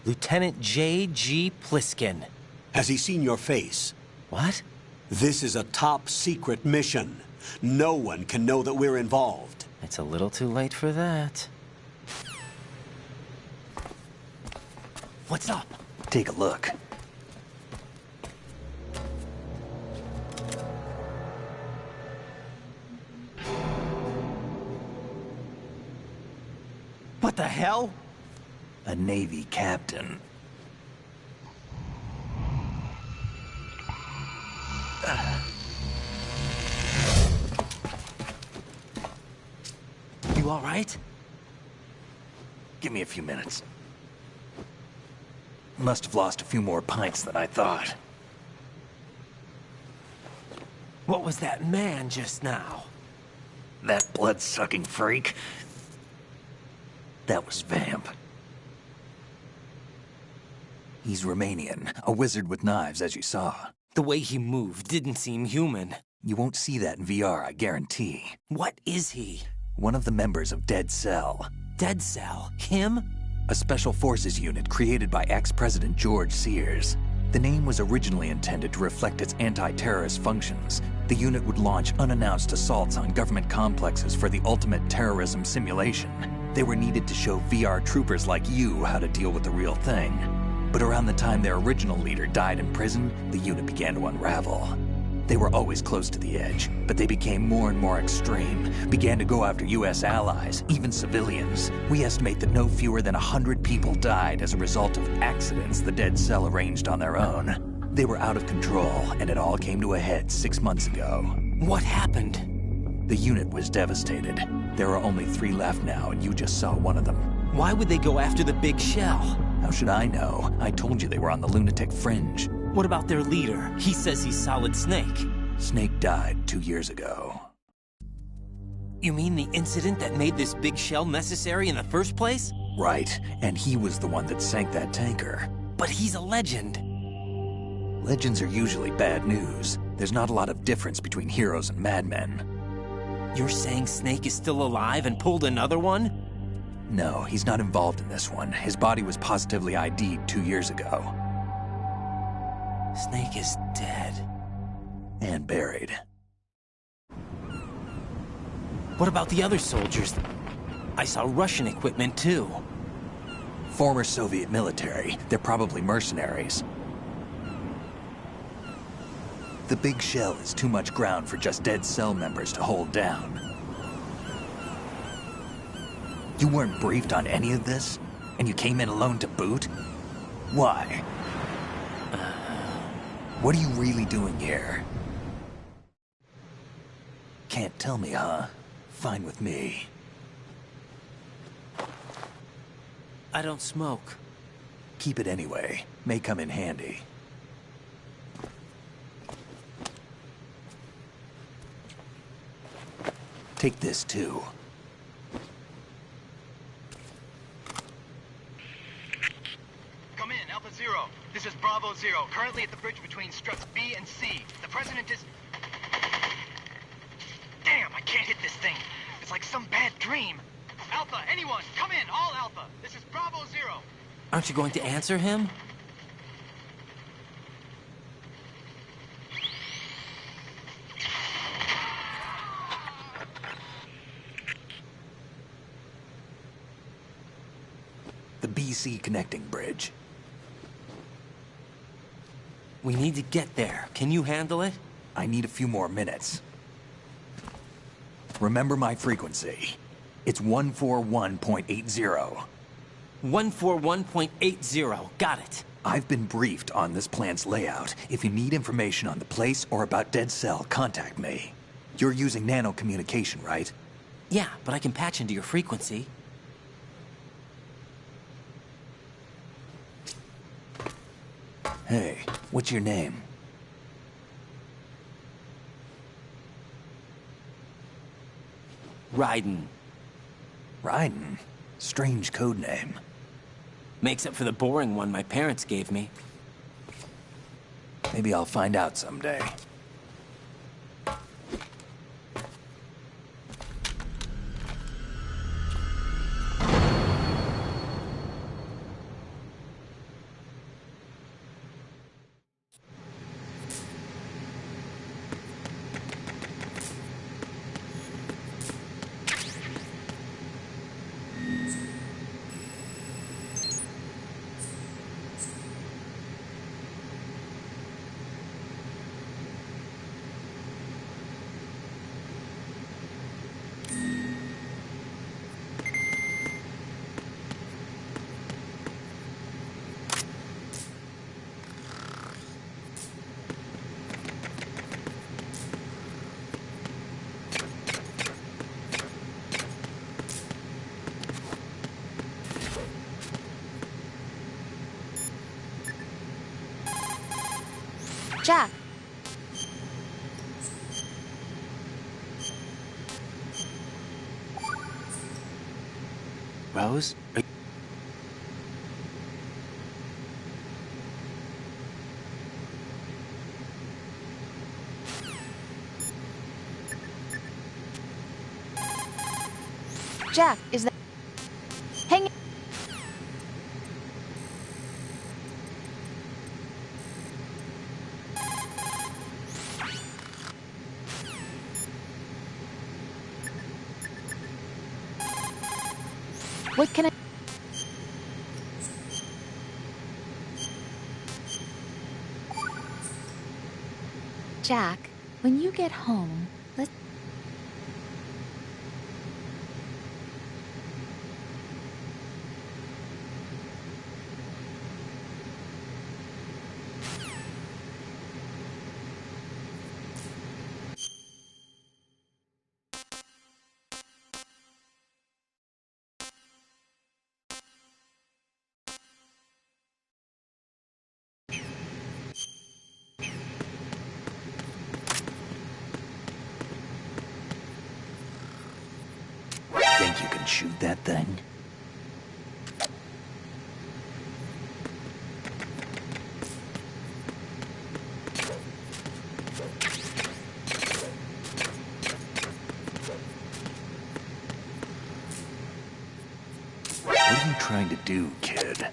Lieutenant J.G. Pliskin. Has he seen your face? What? This is a top-secret mission. No one can know that we're involved. It's a little too late for that. What's up? Take a look. What the hell? A Navy captain. You all right? Give me a few minutes. Must have lost a few more pints than I thought. What was that man just now? That blood-sucking freak? That was Vamp. He's Romanian, a wizard with knives, as you saw. The way he moved didn't seem human. You won't see that in VR, I guarantee. What is he? One of the members of Dead Cell. Dead Cell? Him? A special forces unit created by ex-President George Sears. The name was originally intended to reflect its anti-terrorist functions. The unit would launch unannounced assaults on government complexes for the ultimate terrorism simulation. They were needed to show VR troopers like you how to deal with the real thing. But around the time their original leader died in prison, the unit began to unravel. They were always close to the edge, but they became more and more extreme, began to go after US allies, even civilians. We estimate that no fewer than 100 people died as a result of accidents the Dead Cell arranged on their own. They were out of control, and it all came to a head 6 months ago. What happened? The unit was devastated. There are only 3 left now, and you just saw one of them. Why would they go after the big shell? How should I know? I told you they were on the lunatic fringe. What about their leader? He says he's Solid Snake. Snake died 2 years ago. You mean the incident that made this big shell necessary in the first place? Right, and he was the one that sank that tanker. But he's a legend. Legends are usually bad news. There's not a lot of difference between heroes and madmen. You're saying Snake is still alive and pulled another one? No, he's not involved in this one. His body was positively ID'd 2 years ago. Snake is dead. And buried. What about the other soldiers? I saw Russian equipment too. Former Soviet military. They're probably mercenaries. The big shell is too much ground for just Dead Cell members to hold down. You weren't briefed on any of this? And you came in alone to boot? Why? What are you really doing here? Can't tell me, huh? Fine with me. I don't smoke. Keep it anyway. May come in handy. Take this, too. Come in, Alpha Zero. This is Bravo Zero, currently at the bridge between struts B and C. The President is... Damn, I can't hit this thing. It's like some bad dream. Alpha, anyone, come in, all Alpha. This is Bravo Zero. Aren't you going to answer him? The BC connecting bridge. We need to get there. Can you handle it? I need a few more minutes. Remember my frequency. It's 141.80. 141.80. Got it. I've been briefed on this plant's layout. If you need information on the place or about Dead Cell, contact me. You're using nano communication, right? Yeah, but I can patch into your frequency. Hey, what's your name? Raiden. Raiden? Strange code name. Makes up for the boring one my parents gave me. Maybe I'll find out someday. Jack. Rose? Jack, is that... Hang... What can I... Jack, when you get home, let's... Think you can shoot that thing? What are you trying to do, kid?